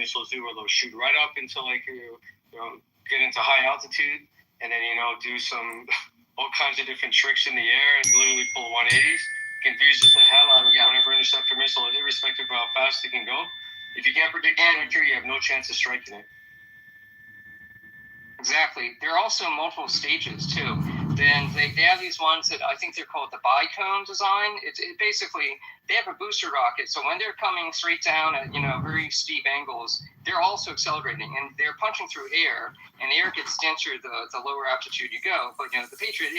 missiles do, where they'll shoot right up into like get into high altitude, and then do some all kinds of different tricks in the air and literally pull 180s. Confuses the hell out of whatever interceptor missile, irrespective of how fast it can go. If you can't predict the trajectory, you have no chance of striking it. Exactly. There are also multiple stages too. Then they have these ones that I think they're called the bicone design. It basically, they have a booster rocket, so when they're coming straight down at very steep angles, they're also accelerating and they're punching through air, and the air gets denser the lower altitude you go. But the Patriot,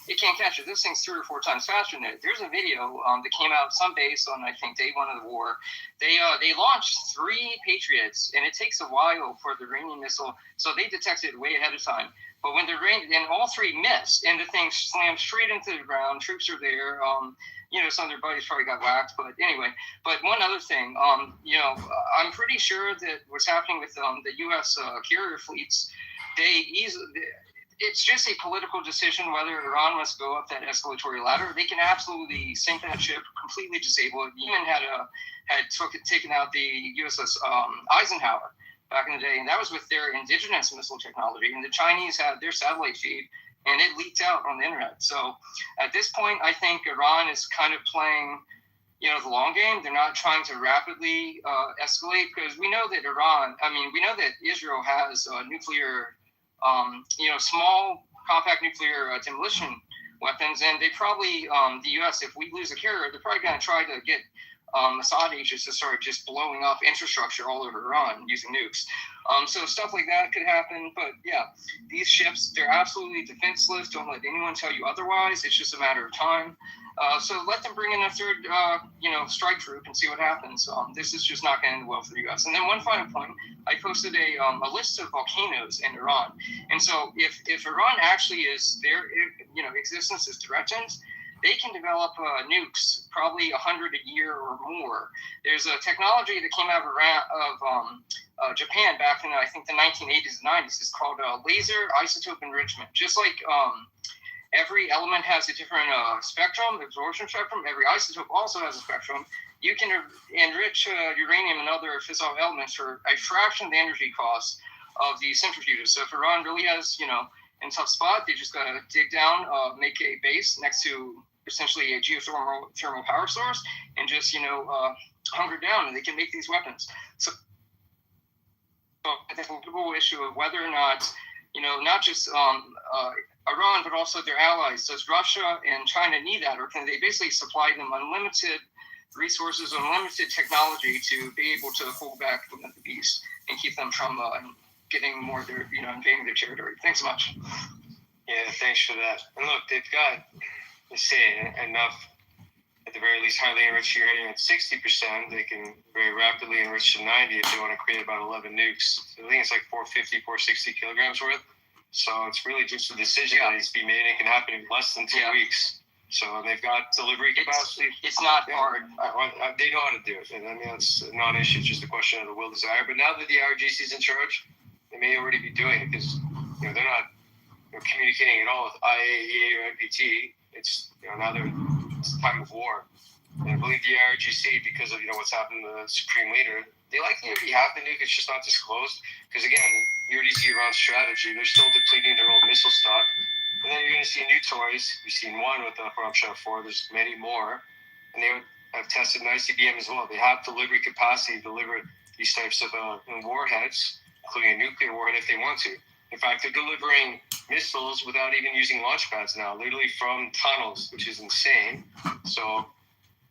it can't catch it. This thing's 3 or 4 times faster than it. There's a video that came out some base on, I think, day 1 of the war. They launched 3 Patriots, and it takes a while for the Iranian missile, so they detected it way ahead of time. But when all 3 missed, and the thing slammed straight into the ground, troops are there. Some of their buddies probably got whacked, but anyway. But one other thing, I'm pretty sure that what's happening with the U.S. Carrier fleets, it's just a political decision whether Iran must go up that escalatory ladder. They can absolutely sink that ship, completely disable it. Yemen had taken out the USS Eisenhower back in the day, and that was with their indigenous missile technology. And the Chinese had their satellite feed, and it leaked out on the internet. So at this point, I think Iran is kind of playing, the long game. They're not trying to rapidly escalate, because we know that Israel has nuclear, small compact nuclear demolition weapons, and they probably, the U.S., if we lose a carrier, they're probably going to try to get Assad agents to start just blowing up infrastructure all over Iran using nukes. So stuff like that could happen. But yeah, these ships, they're absolutely defenseless. Don't let anyone tell you otherwise. It's just a matter of time. So let them bring in a third, strike group and see what happens. This is just not going to end well for the U.S. And then one final point, I posted a list of volcanoes in Iran. And so if Iran actually is their, existence is threatened, they can develop nukes, probably 100 a year or more. There's a technology that came out of Japan back in, I think, the 1980s and 90s. It's called laser isotope enrichment. Just like every element has a different spectrum, absorption spectrum, every isotope also has a spectrum. You can enrich uranium and other fissile elements for a fraction of the energy cost of the centrifuges. So if Iran really has, in a tough spot, they just got to dig down, make a base next to essentially a geothermal power source, and just hunker down, and they can make these weapons. So I think the whole issue of whether or not not just Iran, but also their allies, does Russia and China need that, or can they basically supply them unlimited resources, unlimited technology to be able to hold back the beast and keep them from getting more of their, invading their territory? Thanks so much. Yeah, thanks for that. And look, they've got, let's say, enough, at the very least, highly enriched uranium at 60%. They can very rapidly enrich to 90 if they want to create about 11 nukes. So I think it's like 450, 460 kilograms worth. So it's really just a decision that needs to be made. It can happen in less than 2 weeks. So they've got delivery capacity. It's not hard. They know how to do it. And it's a non-issue. It's just a question of the will, desire. But now that the IRGC is in charge, they may already be doing it, because they're not communicating at all with IAEA or NPT. It's now it's time of war. And I believe the IRGC, because of what's happened to the Supreme Leader, they likely already have the nuke. It's just not disclosed. Because again, you already see Iran's strategy. They're still depleting their old missile stock. And then you're going to see new toys. We've seen one with the Ramshah 4. There's many more. And they have tested an ICBM as well. They have delivery capacity to deliver these types of warheads, including a nuclear warhead if they want to. In fact, they're delivering missiles without even using launch pads now, literally from tunnels, which is insane. So,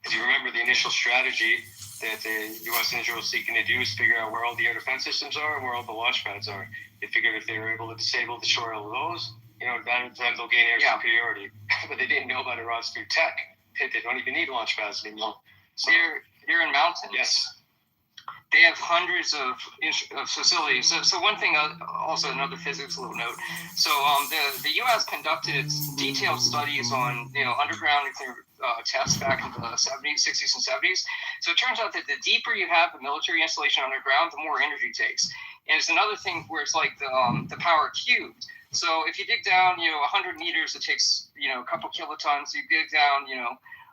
as you remember, the initial strategy that the U.S. and Israel is seeking to do is figure out where all the air defense systems are and where all the launch pads are. They figured if they were able to disable, destroy all of those, then they'll gain air superiority. But they didn't know about Iran's new tech. They don't even need launch pads anymore. So, they're in mountains. Yes. They have hundreds of facilities. So one thing, also another physics little note. So the U.S. conducted detailed studies on underground nuclear tests back in the 70s, 60s, and 70s. So it turns out that the deeper you have a military installation underground, the more energy it takes. And it's another thing where it's like the power cubed. So if you dig down 100 meters, it takes a couple kilotons. You dig down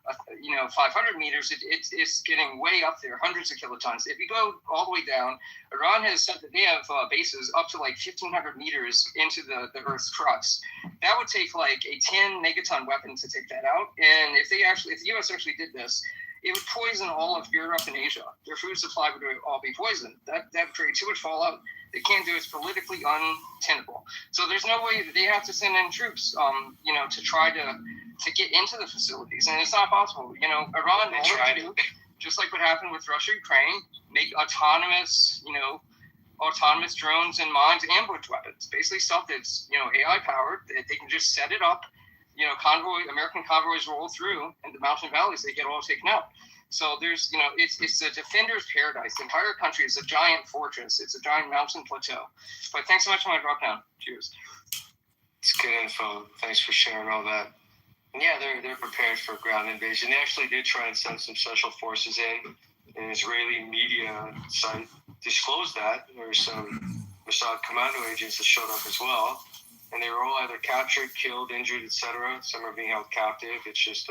500 meters, it's getting way up there, hundreds of kilotons. If you go all the way down, Iran has said that they have bases up to like 1,500 meters into the Earth's crust. That would take like a 10 megaton weapon to take that out. And if the U.S. actually did this, it would poison all of Europe and Asia. Their food supply would all be poisoned. That would create too much fallout. They can't do it. It's politically untenable. So there's no way that they have to send in troops, to try to get into the facilities. And it's not possible. Iran, they tried to, just like what happened with Russia, Ukraine, make autonomous drones and mines and ambush weapons. Basically stuff that's, AI powered. They can just set it up. American convoys roll through, and the mountain valleys, they get all taken out. So there's, it's a defender's paradise. The entire country is a giant fortress. It's a giant mountain plateau. But thanks so much for my drop down. Cheers. It's good info. Thanks for sharing all that. And yeah, they're prepared for ground invasion. They actually did try and send some special forces in. An Israeli media site disclosed that. There were some Mossad commando agents that showed up as well. And they were all either captured, killed, injured, etc. Some are being held captive. It's just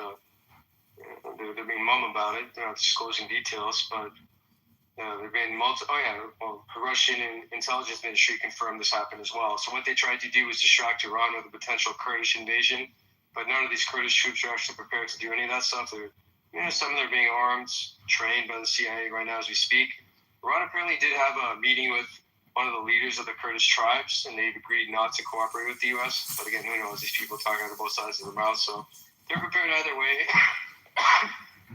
they're being mum about it. They're not disclosing details, but there have been the Russian intelligence ministry confirmed this happened as well. So what they tried to do was distract Iran with a potential Kurdish invasion, but none of these Kurdish troops are actually prepared to do any of that stuff. Some of them are being armed, trained by the CIA right now as we speak. Iran apparently did have a meeting with one of the leaders of the Kurdish tribes, and they've agreed not to cooperate with the U.S. But again, who knows? These people talking out of both sides of their mouth, so they're prepared either way.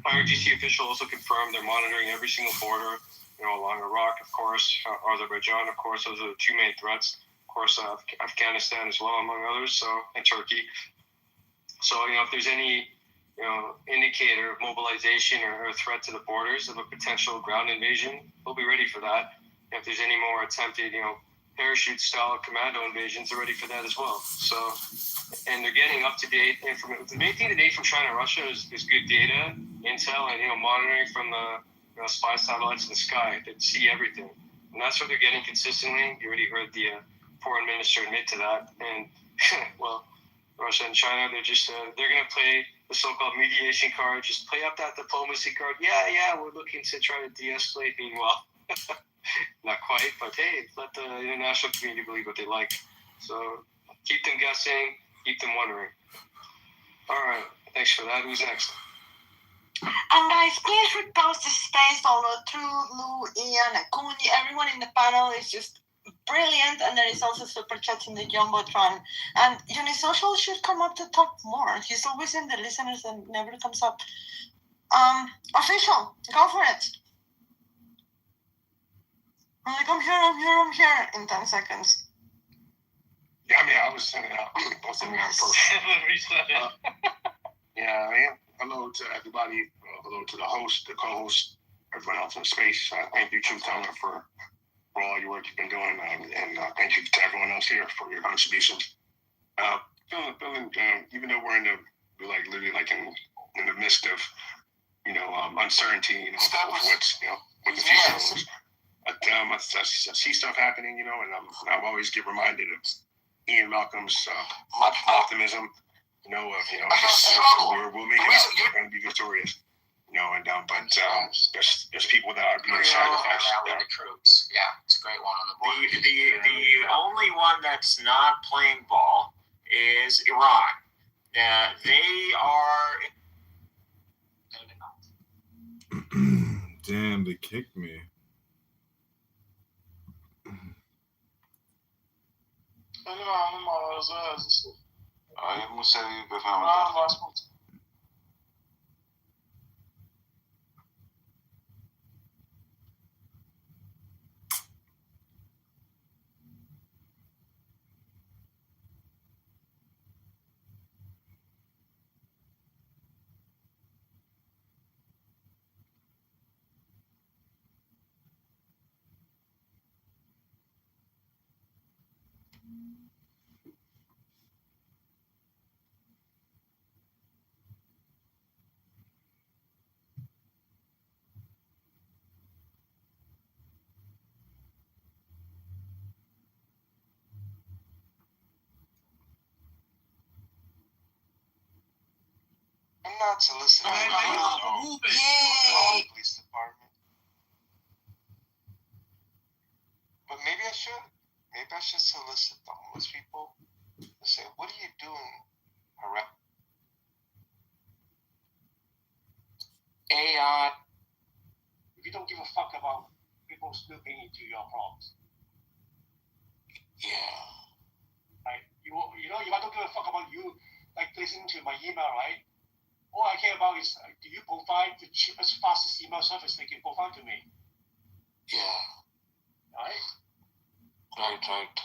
IRGC official also confirmed they're monitoring every single border, along Iraq, of course, Azerbaijan, of course. Those are the two main threats. Of course, Afghanistan as well, among others, and Turkey. So, if there's any, indicator of mobilization or a threat to the borders of a potential ground invasion, we'll be ready for that. If there's any more attempted, parachute-style commando invasions, they're ready for that as well. So, and they're getting up-to-date information. The main thing today from China and Russia is good data, intel, and, monitoring from the spy satellites in the sky that see everything. And that's what they're getting consistently. You already heard the foreign minister admit to that. And, well, Russia and China, they're just, they're going to play the so-called mediation card, just play up that diplomacy card. Yeah, we're looking to try to de-escalate. Meanwhile, not quite, but hey, let the international community believe what they like. So keep them guessing, keep them wondering. All right, thanks for that. Who's next? And guys, please repost the space, download through Lou, Ian, Akundi. Everyone in the panel is just brilliant, and there is also super chats in the Jumbotron. And Unisocial should come up to talk more. He's always in the listeners and never comes up. Official, go for it. I'm like, I'm here in 10 seconds. Yeah, I was sending out posting on post. Hello to everybody. Hello to the host, the co-host, everyone else in space. Thank you, Truth Teller, for all your work you've been doing, and thank you to everyone else here for your contributions. Feeling, even though we're literally in the midst of, uncertainty, of what's, what the future holds. I see stuff happening, and I always get reminded of Ian Malcolm's optimism, we'll make it out. We're going to be victorious, but there's people that are being sacrificed. The troops. Yeah, it's a great one on the board. The only one that's not playing ball is Iran. They are. Damn, they kicked me. not soliciting. Yay! Police department. But maybe I should. Maybe I should solicit the homeless people and say, "What are you doing around?" If you don't give a fuck about people snooping into your problems, Yeah. right? You know, if I don't give a fuck about you, like listening to my email, right? All I care about is do you provide the cheapest, fastest email service they can provide to me, Yeah. right? Right.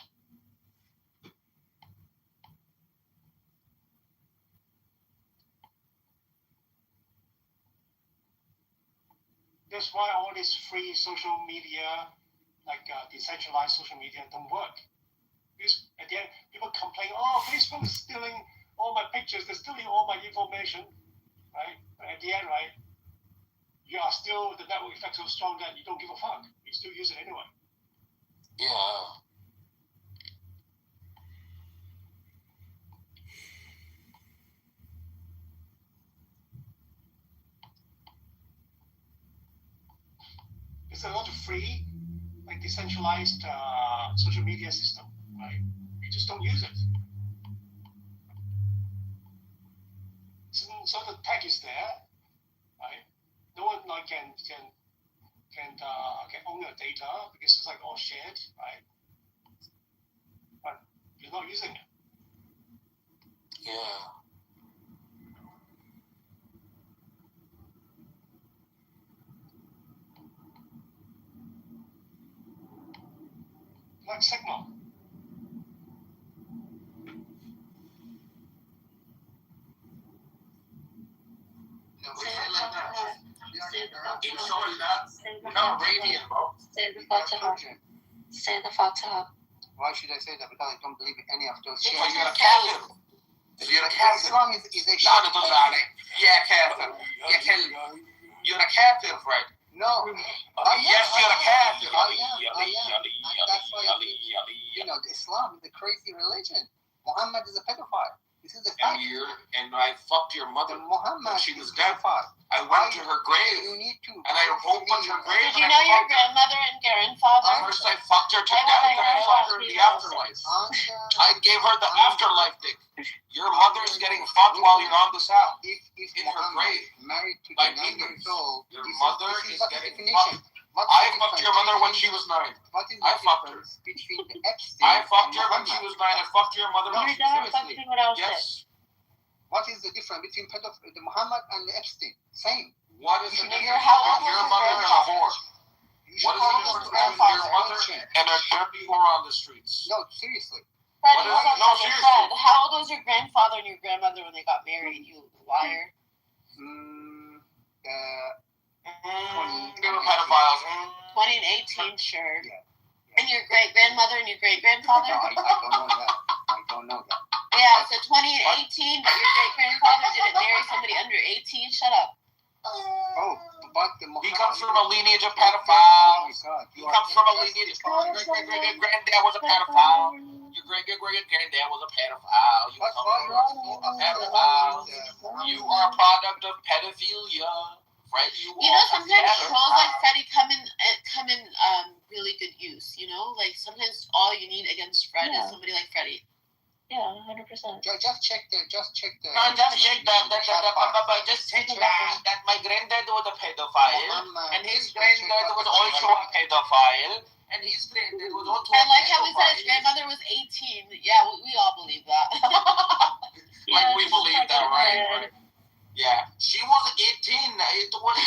That's why all this free social media, like decentralized social media, don't work. Because at the end, people complain, "Oh, Facebook is stealing all my pictures. They're stealing all my information," right? But at the end, right, you are still the network effect so strong that you don't give a fuck. You still use it anyway. Yeah. There's a lot of free, like decentralized social media system, right? You just don't use it. So the tech is there, right? No one like can own your data because it's like all shared, right? But you're not using it. Yeah. Like Signal. Say the Fatiha. Why should I say that? Because I don't believe in any of those shit. Because you're a Catholic. You're a Catholic. Islam is a shit. Yeah, Catholic. You're a Catholic, right? No. Yes, you're a Catholic. I am. That's why I think, Islam is a crazy religion. Muhammad is a pedophile. This is a fact. And I fucked your mother Muhammad when she was is dead. a pedophile. I went to her grave. You need to. And I opened her grave. Did you know your grandmother and grandfather? First I fucked her to death, then I fucked her in the afterlife. I gave her the afterlife dick. Your mother's getting fucked while you're on this out. If In her grave. married to By the 9 demons. years old, Your this mother is is what's the getting definition? fucked. What's the I fucked your mother when she was 9. What is the I fucked her. difference between the Epstein I fucked and her when she Muhammad? was 9. I fucked your mother when she was 9. What else? Yes. What is the difference between the Muhammad and the Epstein? Same. What is the Your difference how old between was your your mother and a grandfather? whore? What is the difference between your mother and a dirty whore on the streets? No, seriously. Fred, What is hold it? on No, a second. seriously. Fred, how old was your grandfather and your grandmother when they got married? You liar. They were pedophiles. 20 and 18, sure. Yeah. And your great grandmother and your great grandfather? No, I don't know that. Yeah, so 20 and 18, but your great grandfather didn't marry somebody under 18. Shut up. Oh, but the Muhammad. He comes from a lineage of Oh my pedophiles. God. He comes from a lineage. Your great-great-great-granddad was a pedophile. Your great-great-great-granddad was a pedophile. You come from a pedophile. You are a product of pedophilia. Right? You know, sometimes trolls like Freddie come in really good use, you know? Like, sometimes all you need against Fred is somebody like Freddie. Yeah, 100%. Just check the. No, just check that. Just check that my granddad was a pedophile, and his granddad was also a pedophile, and his granddad was also a pedophile. I like how we said his grandmother was 18. Yeah, we all believe that. Like we believe that, right? Yeah, she was 18. It was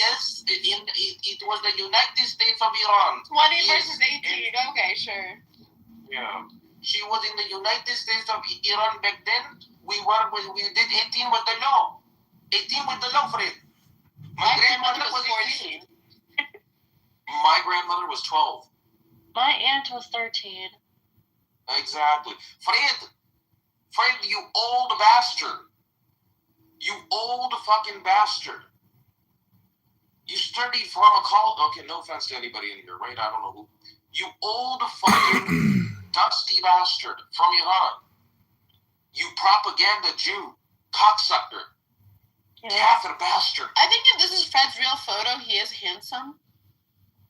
yes. It was the United States of Iran. 20 versus 18. Okay, sure. Yeah. She was in the United States of Iran back then. We did 18 with the law. 18 with the law, Fred. My grandmother was 14. My grandmother was 12. My aunt was 13. Exactly. Fred, you old bastard. You old fucking bastard. You studied pharmacology. Okay, no offense to anybody in here, right? I don't know who. You old fucking dusty bastard from Iran. You propaganda Jew. cocksucker, catheter bastard. I think if this is Fred's real photo, he is handsome.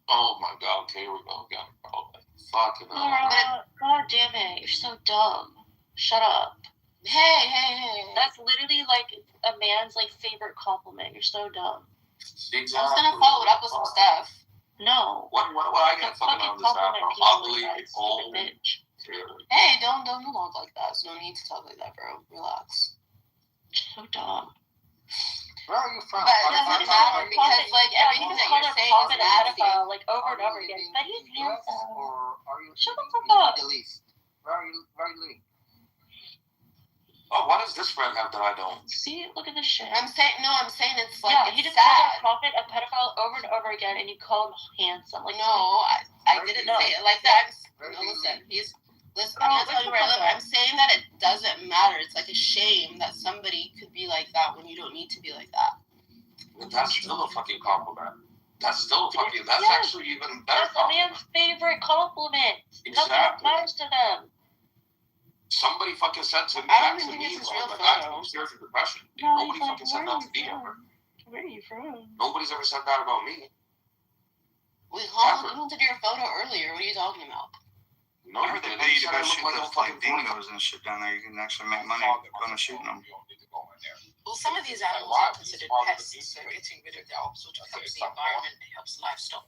Oh my god, okay, here we go again. Oh, fucking hell. Laura, God damn it, you're so dumb. Shut up. Hey. That's literally like a man's like favorite compliment. You're so dumb. Exactly. I was gonna follow it up with some stuff. No. What I got fucking on this app? Ugly, old. Bitch. Hey, don't talk like that. There's no need to talk like that, bro. Relax. So dumb. Where are you from? But it doesn't matter because like everything that you're saying is nasty. Like over and over again. But he's handsome. Or are you Shut the in fuck up. the Middle East? Where are you living? Oh, what does this friend have that I don't? See, look at this shit. I'm saying it's like yeah, it's he just called sad. a prophet a pedophile over and over again, and you call him handsome. Like No, I didn't say it like that. No, listen, I'm not telling you where I live. I'm saying that it doesn't matter. It's like a shame that somebody could be like that when you don't need to be like that. That's still a fucking compliment. That's still a fucking. That's Yes. actually even better. That's a man's favorite compliment. Nothing else Exactly. matters to them. Somebody fucking said to me. I don't back to even me, think it's a well, real but I photo. was scared for depression. No, Nobody he's fucking said that to me ever. Where are you from? Nobody's ever said that about me. We commented your photo earlier. What are you talking about? No, I heard they pay you to go shoot those like dingoes and shit down there. You can actually make money going shooting them. Well, some of these animals are considered pests, so getting rid of them sort of helps the environment, helps livestock.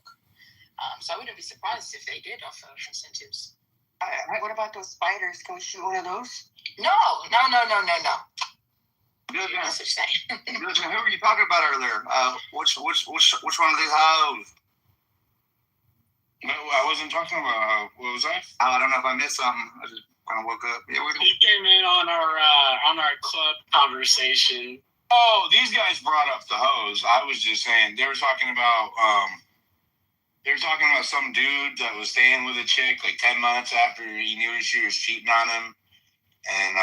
So I wouldn't be surprised if they did offer incentives. What about those spiders? Can we shoot one of those? No. Good No such thing. Who were you talking about earlier? Which one of these hoes? No, I wasn't talking about. What was I? I don't know if I missed something. I just kind of woke up. Yeah, He came in on our club conversation. Oh, these guys brought up the hose. I was just saying they were talking about some dude that was staying with a chick like 10 months after he knew she was cheating on him, and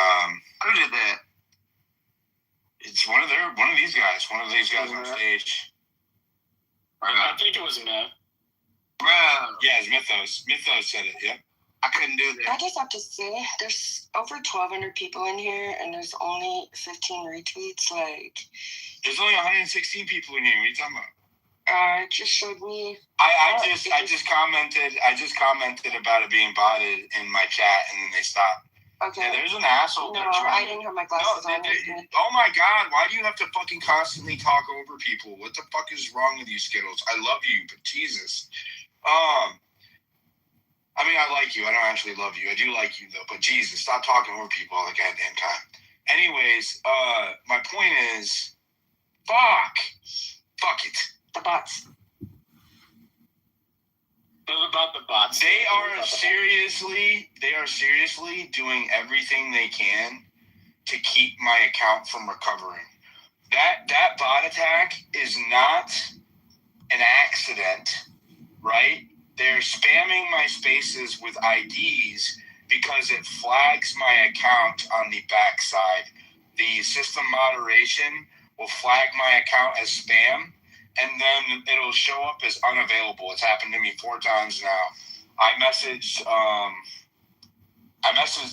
who did that? it's one of these guys on stage. I think it was Matt. Bro, Yeah, it's Mythos. Mythos said it. Yeah. I couldn't do I that. just have to say, there's over 1,200 people in here, and there's only 15 retweets. Like, There's only 116 people in here. What are you talking about? it just showed me. I just commented about it being botted in my chat, and then they stopped. Okay. Yeah, there's an asshole. No, there trying I to- didn't have my No, glasses on. oh my God! Why do you have to fucking constantly talk over people? What the fuck is wrong with you, Skittles? I love you, but Jesus. I mean, I like you. I don't actually love you. I do like you though, but Jesus, stop talking over people all the goddamn time. Anyways, my point is, fuck it. The bots. It was about the bots. They are seriously doing everything they can to keep my account from recovering. That bot attack is not an accident, right? They're spamming my spaces with IDs because it flags my account on the backside. The system moderation will flag my account as spam, and then it'll show up as unavailable. It's happened to me 4 times now. I messaged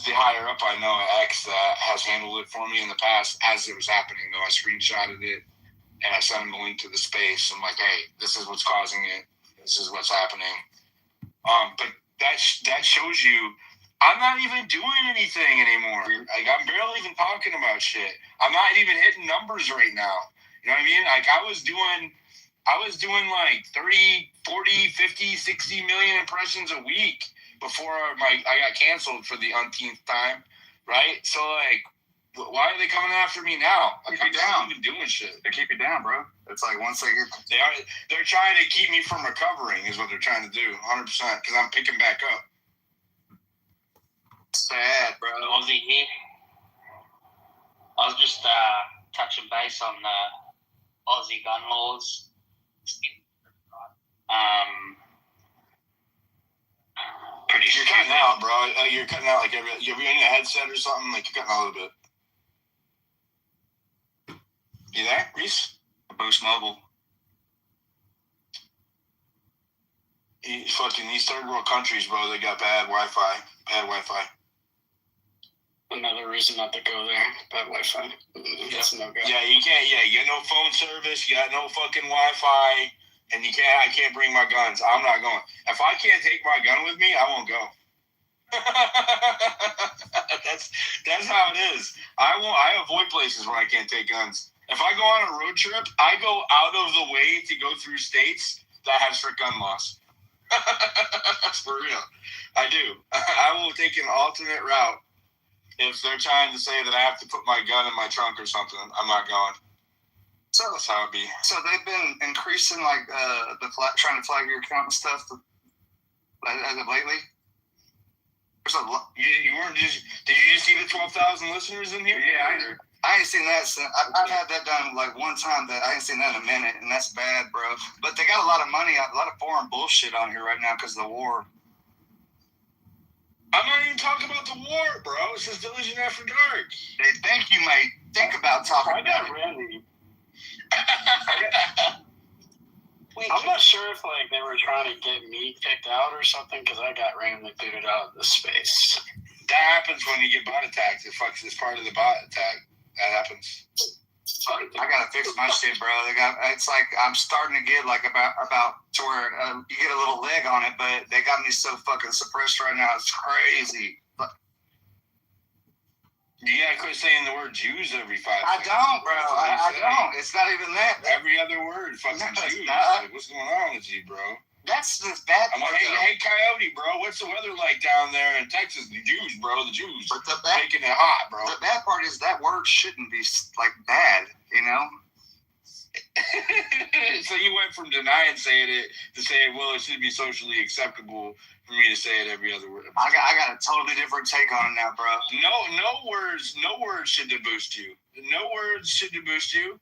the higher up I know at X that has handled it for me in the past as it was happening, though. I screenshotted it, and I sent them the link to the space. I'm like, hey, this is what's causing it. This is what's happening. But that shows you I'm not even doing anything anymore. Like, I'm barely even talking about shit. I'm not even hitting numbers right now. You know what I mean? Like, I was doing like 30, 40, 50, 60 million impressions a week before I got canceled for the umpteenth time, right? So, like, why are they coming after me now? Like, I'm not even doing shit. They keep you down, bro. It's like once they get. They're trying to keep me from recovering is what they're trying to do, 100%, because I'm picking back up. Sad, bro. Ozzy here. I was just touching base on the Aussie gun laws. You're cutting out, bro. You're cutting out like you're in a headset or something. Like, you're cutting out a little bit. You there, Reese? Boost Mobile. These third world countries, bro, they got bad Wi-Fi. another reason not to go there. Bad Wi-Fi. That's no go. Yeah, you can't. Yeah, you got no phone service. You got no fucking Wi-Fi, and I can't bring my guns. I'm not going. If I can't take my gun with me, I won't go. that's how it is. I avoid places where I can't take guns. If I go on a road trip, I go out of the way to go through states that have strict gun laws. For real, I do. I will take an alternate route if they're trying to say that I have to put my gun in my trunk or something. I'm not going. So that's how it be. So they've been increasing like trying to flag your account and stuff as of lately. There's a lot. You weren't just. Did you just see the 12,000 listeners in here? Yeah, I ain't seen that since. I've had that done like one time. That I ain't seen that in a minute, and that's bad, bro. But they got a lot of money, a lot of foreign bullshit on here right now because of the war. I'm not even talking about the war, bro. It's just Diligent After Dark. They think you may think about talking about it. Randy. I'm not sure if like they were trying to get me kicked out or something because I got randomly booted out of the space. That happens when you get bot attacked. It's part of the bot attack. That happens. I gotta fix my shit, bro. It's like I'm starting to get like about to where you get a little leg on it, but they got me so fucking suppressed right now. It's crazy. You gotta quit saying the word Jews every 5 seconds. I don't, bro. I don't. It's not even that. Every other word, fucking Jews. Like, what's going on with you, bro? That's just bad. I'm like, hey, Coyote, bro. What's the weather like down there in Texas? The Jews, bro. The Jews. But making it hot, bro. The bad part is that word shouldn't be like bad, you know. So you went from denying saying it to saying, well, it should be socially acceptable for me to say it every other word. I got a totally different take on it now, bro. No words should deboost you. No words should deboost you.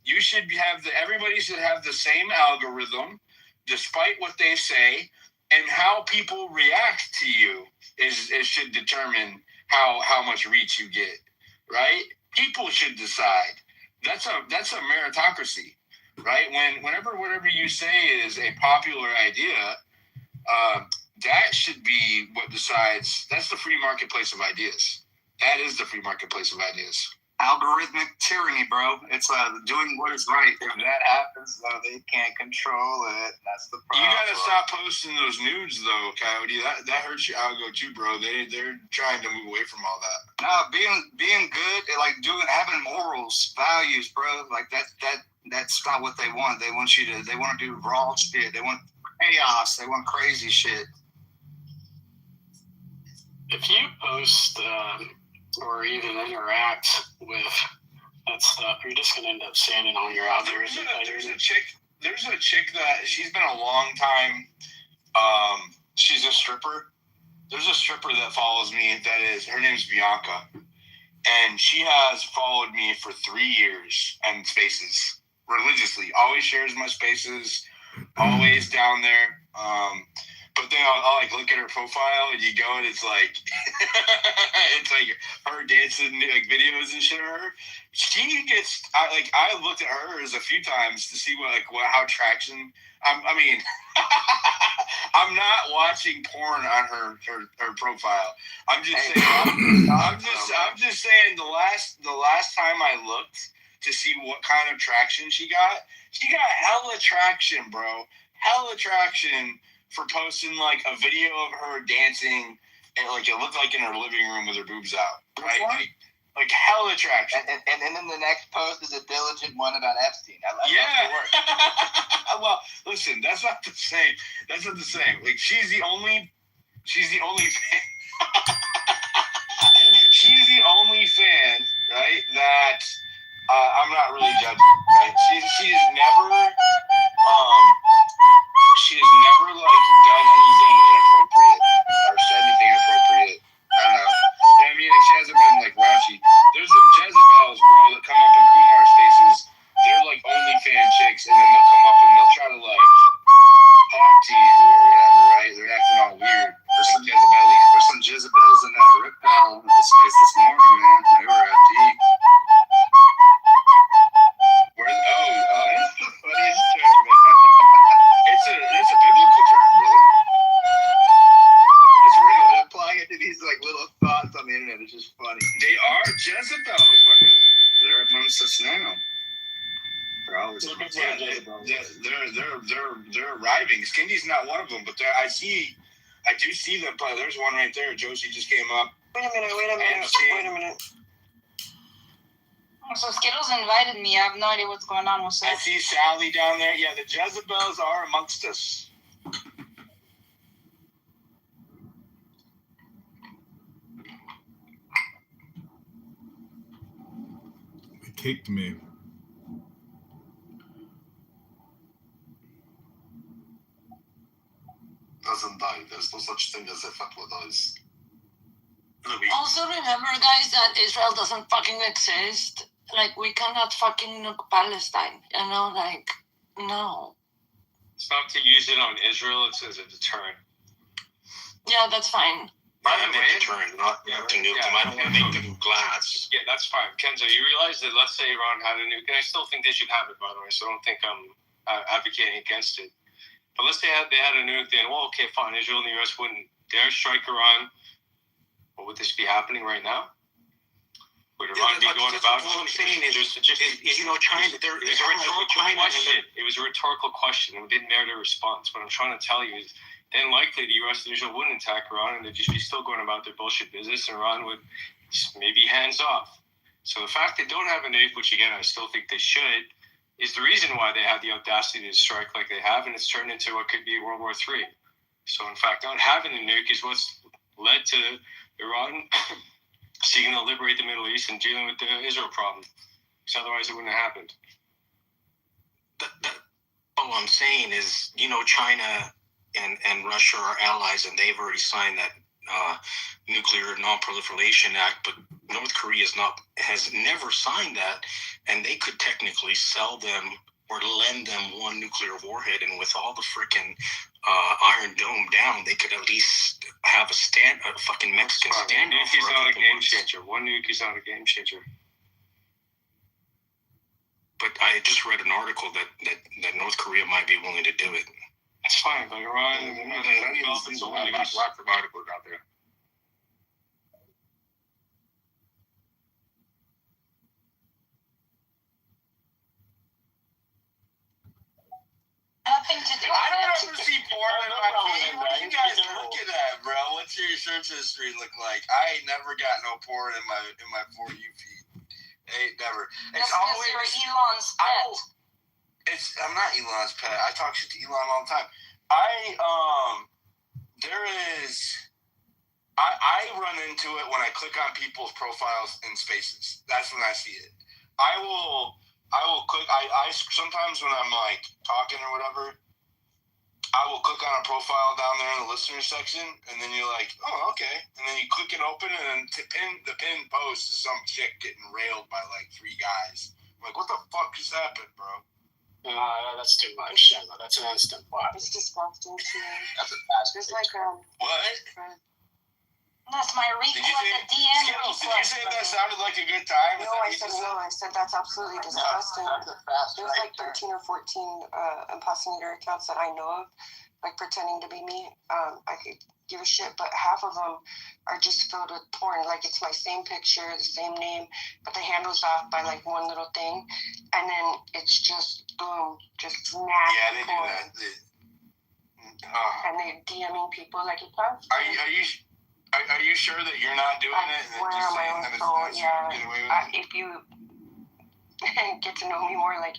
You should everybody should have the same algorithm, despite what they say, and how people react to you should determine how much reach you get, right? People should decide. That's a meritocracy, right? Whenever whatever you say is a popular idea, that should be what decides. That's the free marketplace of ideas. That is the free marketplace of ideas. Algorithmic tyranny, bro. It's doing what is right. If that happens, though, they can't control it. That's the problem. You gotta stop posting those nudes, though, Coyote. That hurts your algo too, bro. They're trying to move away from all that. No, being good, like having morals, values, bro. Like that's not what they want. They want to do raw shit. They want chaos. They want crazy shit. If you post or even interact with that stuff, you're just gonna end up standing on your algorithm. There's a chick that she's been a long time. She's a stripper. There's a stripper that follows me. Her name's Bianca, and she has followed me for 3 years and spaces religiously. Always shares my spaces. Always down there. But then I'll like look at her profile and you go and it's like it's like her dancing like videos and shit of her. She gets I looked at hers a few times to see how traction. I mean I'm not watching porn on her profile. I'm just saying I'm just saying the last time I looked to see what kind of traction she got hella traction, bro. Hella traction for posting like a video of her dancing and like it looked like in her living room with her boobs out, right? Like hell attraction. And then the next post is a diligent one about Epstein. Yeah. Well, listen, that's not the same. Like she's the only fan. She's the only fan, right? That I'm not really judging, right? She's never like done anything inappropriate or said anything inappropriate. I don't know. You know what I mean? Like, she hasn't been like raunchy. There's some Jezebels, bro, that come up in Kumar spaces. They're like OnlyFans chicks, and then they'll come up and they'll try to like talk to you or whatever, right? They're acting all weird. There's some Jezebels in Rip Pal in the space this morning, man. They were at deep. That's the funniest term, man. It's a biblical term. recordings. Kindy's not one of them, but I do see them play. There's one right there. Josie just came up. Wait a minute. So Skittles invited me. I have no idea what's going on. What's I up? see Sally down there. Yeah, the Jezebels are amongst us. They kicked me. Doesn't die. There's no such thing as a fatwa dies. Also remember, guys, that Israel doesn't fucking exist. Like, we cannot fucking nuke Palestine. You know, like, no. It's not to use it on Israel. It's as a deterrent. Yeah, that's fine. I am a deterrent, not to nuke them. I don't want to make them glass. Yeah, that's fine. Kenzo, you realize that, let's say Iran had a nuke, and I still think they should have it, by the way, so I don't think I'm advocating against it. But let's say they had a nuke, then, well, okay, fine, Israel and the U.S. wouldn't dare strike Iran. What would this be happening right now? Would Iran be going about? What I'm saying is, China, there is a rhetorical question. It was a rhetorical question, and it didn't merit a response. What I'm trying to tell you is, then likely the U.S. and Israel wouldn't attack Iran, and they'd just be still going about their bullshit business, and Iran would maybe hands off. So the fact they don't have a nuke, which again I still think they should, is the reason why they had the audacity to strike like they have, and it's turned into what could be World War III. So in fact, not having the nuke is what's led to Iran seeking to liberate the Middle East and dealing with the Israel problem. Because otherwise it wouldn't have happened. All I'm saying is, China and Russia are allies, and they've already signed that Nuclear Non-Proliferation Act, but North Korea has never signed that, and they could technically sell them or lend them one nuclear warhead, and with all the freaking Iron Dome down, they could at least have a fucking Mexican standoff. One nuke is not a game changer. One nuke is not a game changer. But I just read an article that North Korea might be willing to do it. That's fine, but Iran, lots of articles out there. Nothing to do. I don't ever see porn in my feed. What are you guys looking at, bro? What's your search history look like? I ain't never got no porn in my For You feed. Ain't never. It's always you're Elon's pet. I'm not Elon's pet. I talk shit to Elon all the time. I run into it when I click on people's profiles in Spaces. That's when I see it. I will click. I sometimes when I'm like talking or whatever, I will click on a profile down there in the listener section, and then you're like, oh, okay, and then you click it open, and then the pin post is some chick getting railed by like 3 guys. I'm like, what the fuck just happened, bro? That's too much. That's an instant plot. It's disgusting to me. That's a fast. It's like what? That's my request. The DM Skittles, did you say that sounded like a good time? No, I said no. I said that's absolutely disgusting. There's like 13 or 14 impersonator accounts that I know of, like pretending to be me. I could give a shit, but half of them are just filled with porn. Like it's my same picture, the same name, but the handle's off by like one little thing, and then it's just boom, just nasty. Yeah, they do porn. that. And they're DMing people like it comes. Are you sure that you're not doing it? I swear on my own soul, yeah. If you get to know me more, like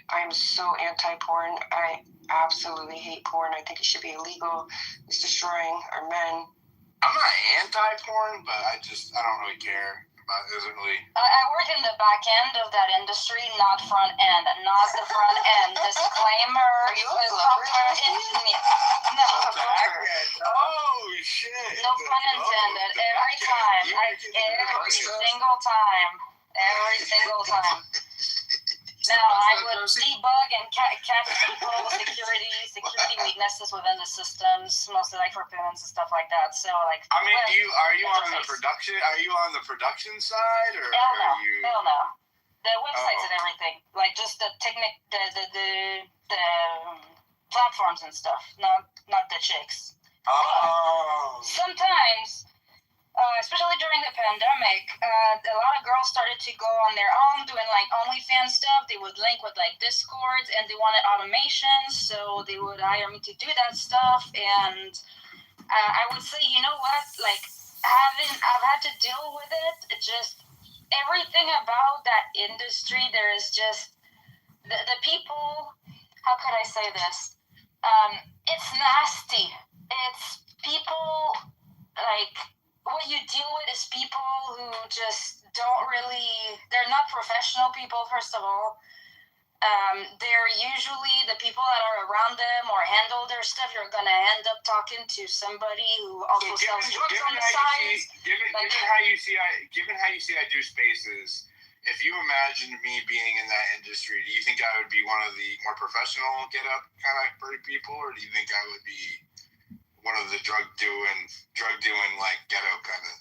I am so anti-porn. I absolutely hate porn. I think it should be illegal. It's destroying our men. I'm not anti-porn, but I don't really care. It isn't really. I work in the back end of that industry, not front end. Not the front end. Disclaimer. Are you a fluffer? No. Oh shit! No pun intended. Every time. Every single time. Every single time. Now, I would debug and catch people security weaknesses within the systems, mostly like for payments and stuff like that. So, like, I mean, are you on the production? Are you on the production side, or Hell no. The websites and everything, like just the the platforms and stuff, not the chicks. Oh. Sometimes especially during the pandemic, a lot of girls started to go on their own doing like OnlyFans stuff. They would link with like Discords, and they wanted automations, so they would hire me to do that stuff. And I would say, you know what, like I've had to deal with it. Just everything about that industry, there is just the people. How could I say this? It's nasty. It's people like. What you deal with is people who just don't really, they're not professional people, first of all. They're usually the people that are around them or handle their stuff. You're going to end up talking to somebody who also sells drugs on the side. Given how you see I do spaces, if you imagine me being in that industry, do you think I would be one of the more professional get up kind of people, or do you think I would be one of the drug doing like ghetto kind of?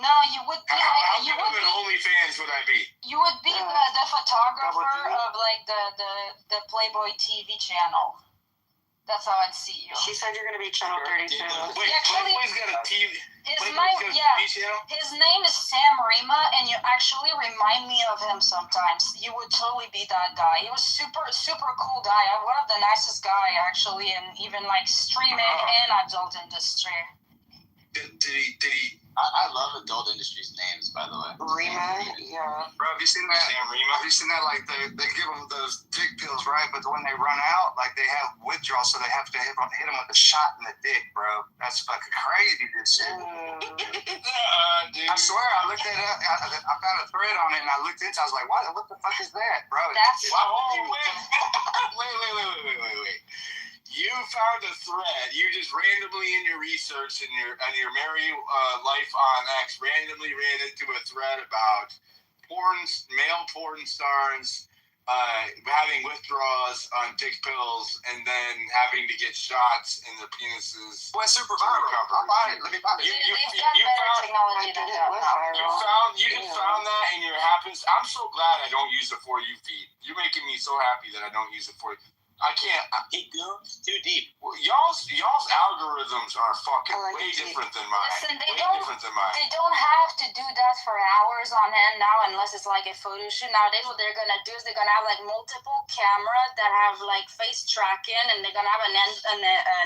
No, you would be how you would be OnlyFans would I be? You would be the photographer of like the Playboy TV channel. That's how I'd see you. She said you're gonna be channel 32. Wait, Playboy's got a TV. His name is Sam Rima, and you actually remind me of him sometimes. You would totally be that guy. He was super cool guy. One of the nicest guy actually, and even like streaming and adult industry. Did he? I love adult industries names, by the way. Rima, yeah. Bro, have you seen that? Sam Rima. Have you seen that? Like they give them those dick pills, right? But when they run out, like they have withdrawal, so they have to hit them with a shot in the dick, bro. That's fucking crazy, this shit. Dude. I swear, I looked at it. I found a thread on it, and I looked into it. I was like, what the fuck is that, bro? Wait. You found a thread. You just randomly in your research and your merry life on X randomly ran into a thread about male porn stars having withdrawals on dick pills and then having to get shots in their penises. Well, super viral. I'll buy it. Let me buy it. You found that in your happens. I'm so glad I don't use the For You feed. You're making me so happy that I don't use the For You. I can't. It goes too deep. Well, y'all's algorithms are fucking way different than mine. Listen, they don't have to do that for hours on end now, unless it's like a photo shoot. Nowadays, what they're gonna do is they're gonna have like multiple cameras that have like face tracking, and they're gonna have an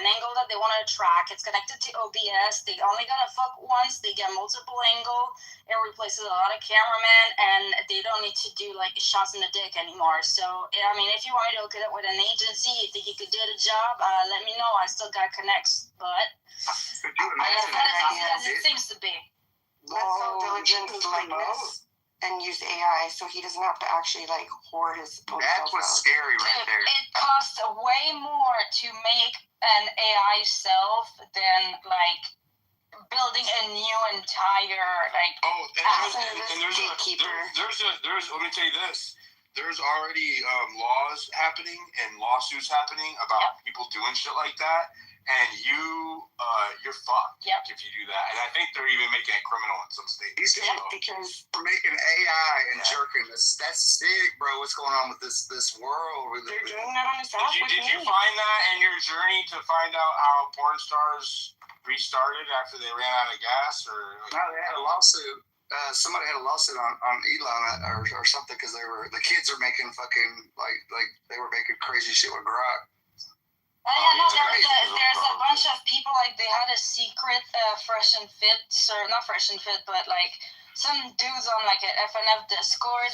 angle that they want to track. It's connected to OBS. They only gonna fuck once. They get multiple angle. It replaces a lot of cameramen, and they don't need to do like shots in the dick anymore. So, I mean, if you want me to hook it up with an agency, you think you could do the job, let me know. I still got connects, but as it seems to be. Let's so diligent likeness and use AI, so he doesn't have to actually like whore his own. That's what's scary right there. It costs way more to make an AI self than like building a new entire like. There's let me tell you this. There's already laws happening and lawsuits happening about people doing shit like that, and you're fucked if you do that. And I think they're even making it criminal in some states. Because we're making AI and jerking. That's sick, bro. What's going on with this world? They're doing that on this app. Did you find that in your journey to find out how porn stars restarted after they ran out of gas, or? No, they had a lawsuit. Somebody had a lawsuit on Elon or something because the kids are making fucking like they were making crazy shit with Grok. There's a bunch of people like they had a secret Fresh and Fit, or not Fresh and Fit, but like some dudes on like an FNF Discord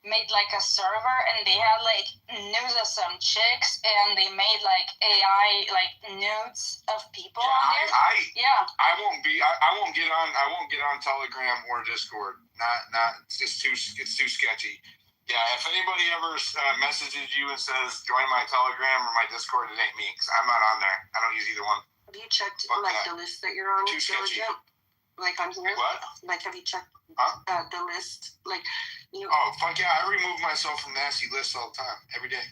made like a server, and they had like nudes of some chicks, and they made like AI like nudes of people on there. I won't get on Telegram or Discord. Not it's too sketchy. Yeah, if anybody ever messages you and says join my Telegram or my Discord, it ain't me, because I'm not on there. I don't use either one. Have you checked the list that you're on? Too sketchy. Like on here? What? Like, have you checked the list? Like, Oh, fuck yeah, I remove myself from nasty lists all the time. Every day.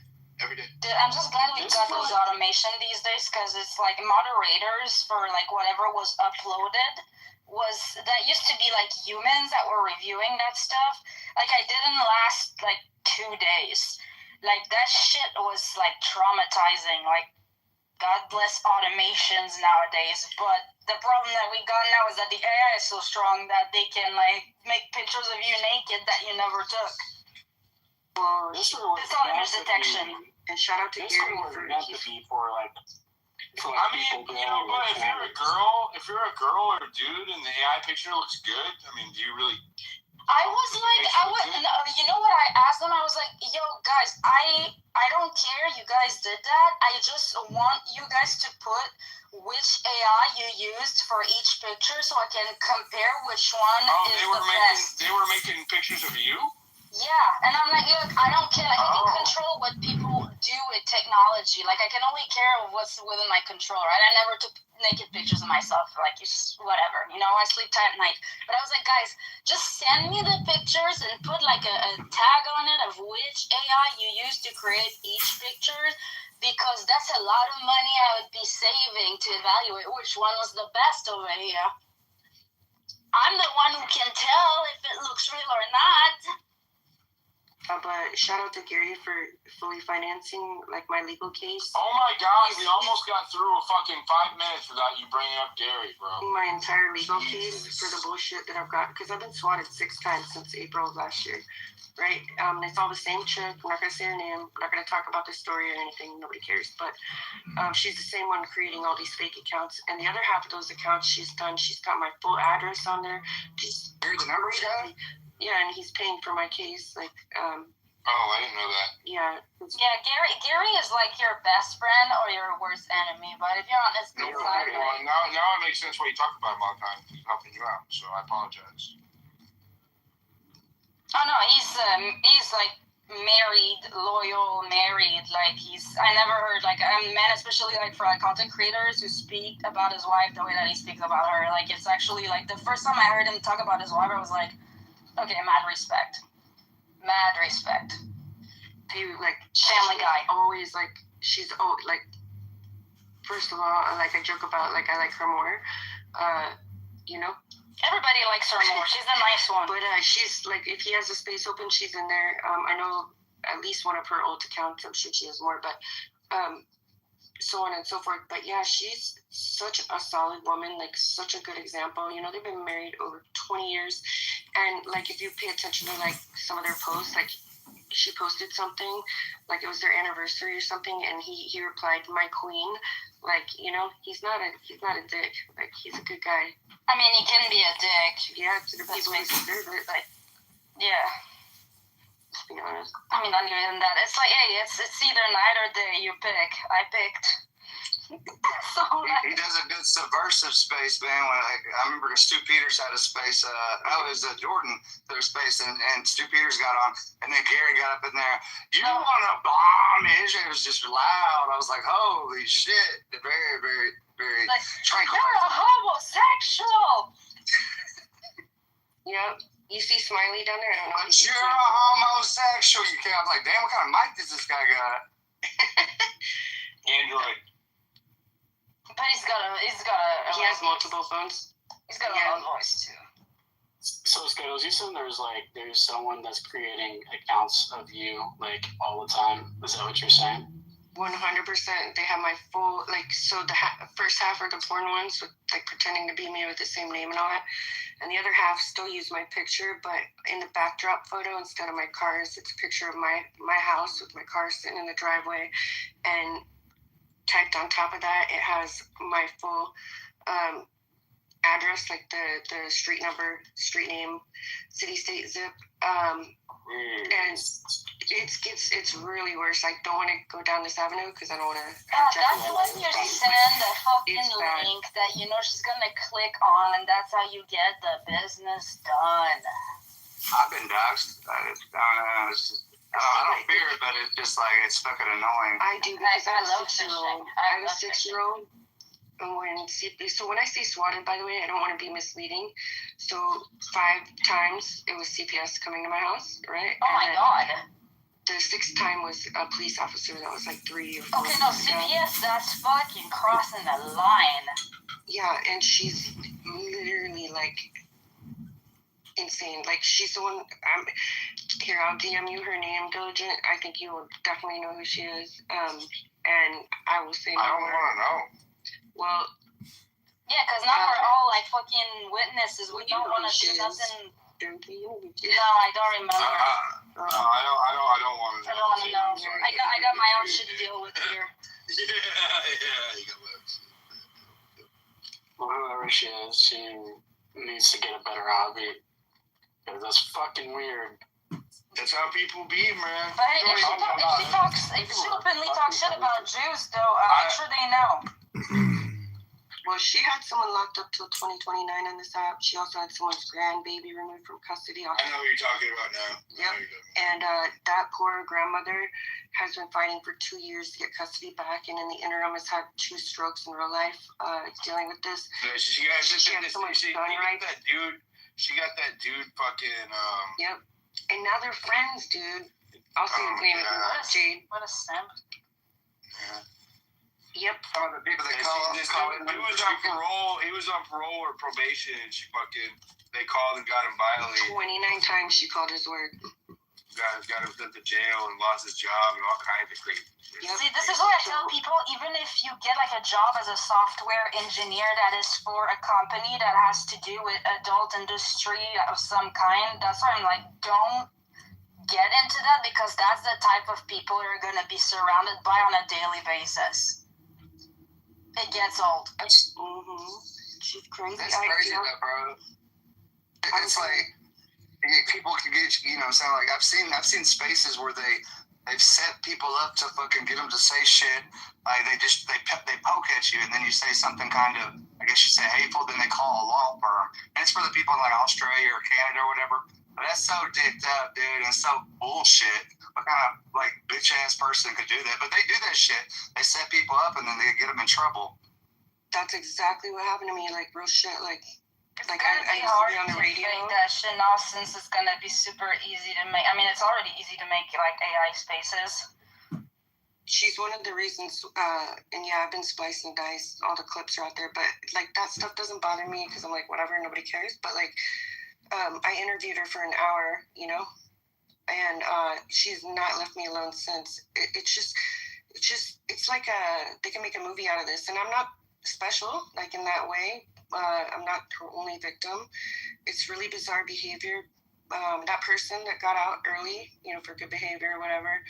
I'm just glad we got those automation these days, because it's like moderators for like whatever was uploaded that used to be like humans that were reviewing that stuff. Like I didn't last like 2 days. Like that shit was like traumatizing. Like God bless automations nowadays, but the problem that we got now is that the AI is so strong that they can like make pictures of you naked that you never took. Well, it's all image detection. And shout out to Gary for I mean, you know, but if you're a girl or a dude and the AI picture looks good, I mean, do you really? I was like, you know what I asked them? I was like, yo, guys, I don't care you guys did that. I just want you guys to put which AI you used for each picture so I can compare which one is the best. They were making pictures of you? Yeah, and I'm like, look, I don't care. Like, I can control what people do with technology. Like, I can only care what's within my control, right? I never took naked pictures of myself. Like, it's whatever. You know, I sleep tight at night. But I was like, guys, just send me the pictures and put, like, a tag on it of which AI you used to create each picture, because that's a lot of money I would be saving to evaluate which one was the best over here. I'm the one who can tell if it looks real or not. But shout out to Gary for fully financing like my legal case. Oh my God, we almost got through a fucking 5 minutes without you bringing up Gary, bro. My entire legal case for the bullshit that I've got, because I've been swatted 6 times since April of last year, right? It's all the same chick. I'm not gonna say her name. I'm not gonna talk about the story or anything. Nobody cares. But she's the same one creating all these fake accounts, and the other half of those accounts she's done. She's got my full address on there. She's Gary's the number guy? Yeah, and he's paying for my case, like. Oh, I didn't know that. Yeah. Yeah, Gary is like your best friend or your worst enemy. But if you're on his good side, well, now it makes sense why you talk about him all the time. He's helping you out, so I apologize. Oh no, he's like loyal, married. Like I never heard like men, especially like for like content creators who speak about his wife the way that he speaks about her. Like it's actually like the first time I heard him talk about his wife, I was like, okay, mad respect. He like family guy. Always like she's like. First of all, like I joke about like I like her more. You know. Everybody likes her more. She's a nice one. But she's like, if he has a space open, she's in there. I know at least one of her old accounts. I'm sure she has more, but so on and so forth. But yeah, she's such a solid woman, like such a good example. You know, they've been married over 20 years. And like, if you pay attention to like some of their posts, like she posted something, like it was their anniversary or something, and he replied, "My queen." Like, you know, he's not a dick. Like, he's a good guy. I mean, he can be a dick. Yeah, to the people who deserve it. But yeah. Let's be honest. I mean, not even that. It's like, hey, it's either night or day. You pick. I picked. So he does a good subversive space, man. When I remember Stu Peters had a space. It was Jordan their space, and Stu Peters got on, and then Gary got up in there. You want to bomb? It was just loud. I was like, holy shit! Very, very, very like, tranquil. You're a homosexual. Yep. You see Smiley down there? I don't know. But you're a homosexual. You can't. I was like, damn, what kind of mic does this guy got? Android. But he's got a. He has multiple phones. He's got a loud voice too. So Skittles, you said there's someone that's creating accounts of you like all the time. Is that what you're saying? 100%. They have my full so the first half are the porn ones with like pretending to be me with the same name and all that, and the other half still use my picture, but in the backdrop photo instead of my cars, it's a picture of my house with my car sitting in the driveway, and typed on top of that it has my full address, like the street number, street name, city, state, zip, and it's really worse. I don't want to go down this avenue because I don't want to. That's when you send a fucking link that you know she's gonna click on, and that's how you get the business done. I've been doxxed. I don't fear it, but it's just like it's fucking annoying. I do because I love phishing. I have a 6-year-old. And so when I say swatted, by the way, I don't want to be misleading. So 5 times it was CPS coming to my house, right? Oh my God. The 6th time was a police officer that was like 3 or 4. Okay, no, CPS, that's fucking crossing the line. Yeah, and she's literally like insane. Like she's the one. Here, I'll DM you her name, Diligent. I think you will definitely know who she is. and I will say no I don't more. want to know. Well, Yeah, because now we're all like fucking witnesses. We don't want to do nothing. No, I don't remember. No, I don't want to know. I don't want to know. I got my own shit to deal with here. Yeah, you got that. Well, whoever she is, she needs to get a better hobby. Because that's fucking weird. That's how people be, man. But hey, if she openly talks shit about Jews, though, I'm sure they know. Well, she had someone locked up till 2029 on this app. She also had someone's grandbaby removed from custody. I know what you're talking about now. Yep. And that poor grandmother has been fighting for 2 years to get custody back, and in the interim has had 2 strokes in real life dealing with this. She got that dude. She got that dude fucking. Yep. And now they're friends, dude. Also agreement with Jade. What a simp. Yeah. Yep. Oh, the people that call him. He was on parole. He was on parole or probation, and they called and got him violated. 29 times she called his word. Got him sent to jail and lost his job and all kinds of crazy shit. See, this is what I tell people. Even if you get like a job as a software engineer that is for a company that has to do with adult industry of some kind, that's why I'm like, don't get into that, because that's the type of people you're going to be surrounded by on a daily basis. It gets old. She's crazy. It's crazy, though, bro. It's like people can get, sound like I've seen spaces where they've set people up to fucking get them to say shit. Like they poke at you, and then you say something kind of, I guess you say hateful, then they call a law firm. And it's for the people in like Australia or Canada or whatever. But that's so dicked up, dude, and so bullshit. What kind of like bitch ass person could do that? But they do that shit. They set people up and then they get them in trouble. That's exactly what happened to me. Like real shit. Like I used to be on the radio. Make that shit now, since it's gonna be super easy to make. I mean, it's already easy to make like AI spaces. She's one of the reasons, and yeah, I've been splicing and diced. All the clips are out there, but like that stuff doesn't bother me because I'm like, whatever, nobody cares. But like, I interviewed her for an hour, and she's not left me alone since. It's like they can make a movie out of this, and I'm not special like in that way. I'm not her only victim. It's really bizarre behavior. That person that got out early, for good behavior or whatever,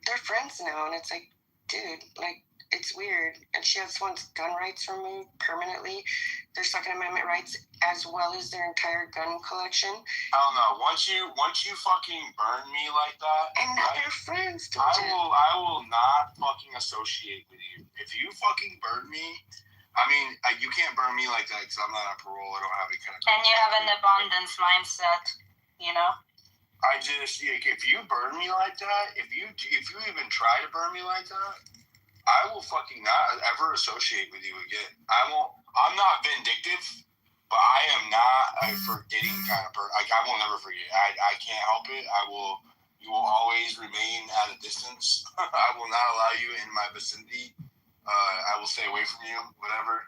they're friends now, and it's like, dude, like, it's weird. And she has someone's gun rights removed permanently, their Second Amendment rights, as well as their entire gun collection. I don't know. Once you fucking burn me like that, and now they're friends. I will not fucking associate with you. If you fucking burn me, I mean, you can't burn me like that because I'm not on parole. I don't have any kind of. And you have an abundance mindset, I just, if you burn me like that, if you even try to burn me like that, I will fucking not ever associate with you again. I'm not vindictive, but I am not a forgetting kind of person. Like, I will never forget. I can't help it. You will always remain at a distance. I will not allow you in my vicinity. I will stay away from you, whatever.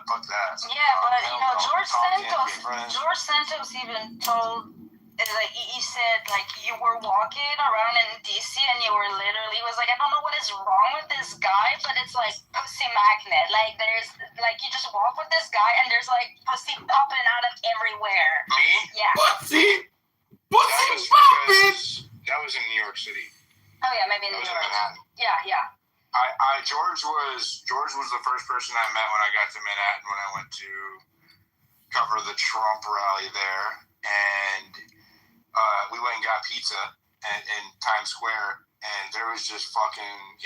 Fuck that. Yeah, but George Santos even told, like, he said, like, you were walking around in DC and you were literally, was like, I don't know what is wrong with this guy, but it's like pussy magnet. Like, there's, like, you just walk with this guy and there's like pussy popping out of everywhere. Me? Yeah. Pussy popping. That was in New York City. Oh yeah, maybe in New York. Yeah. George was the first person I met when I got to Manhattan when I went to cover the Trump rally there, and we went and got pizza in Times Square, and there was just fucking,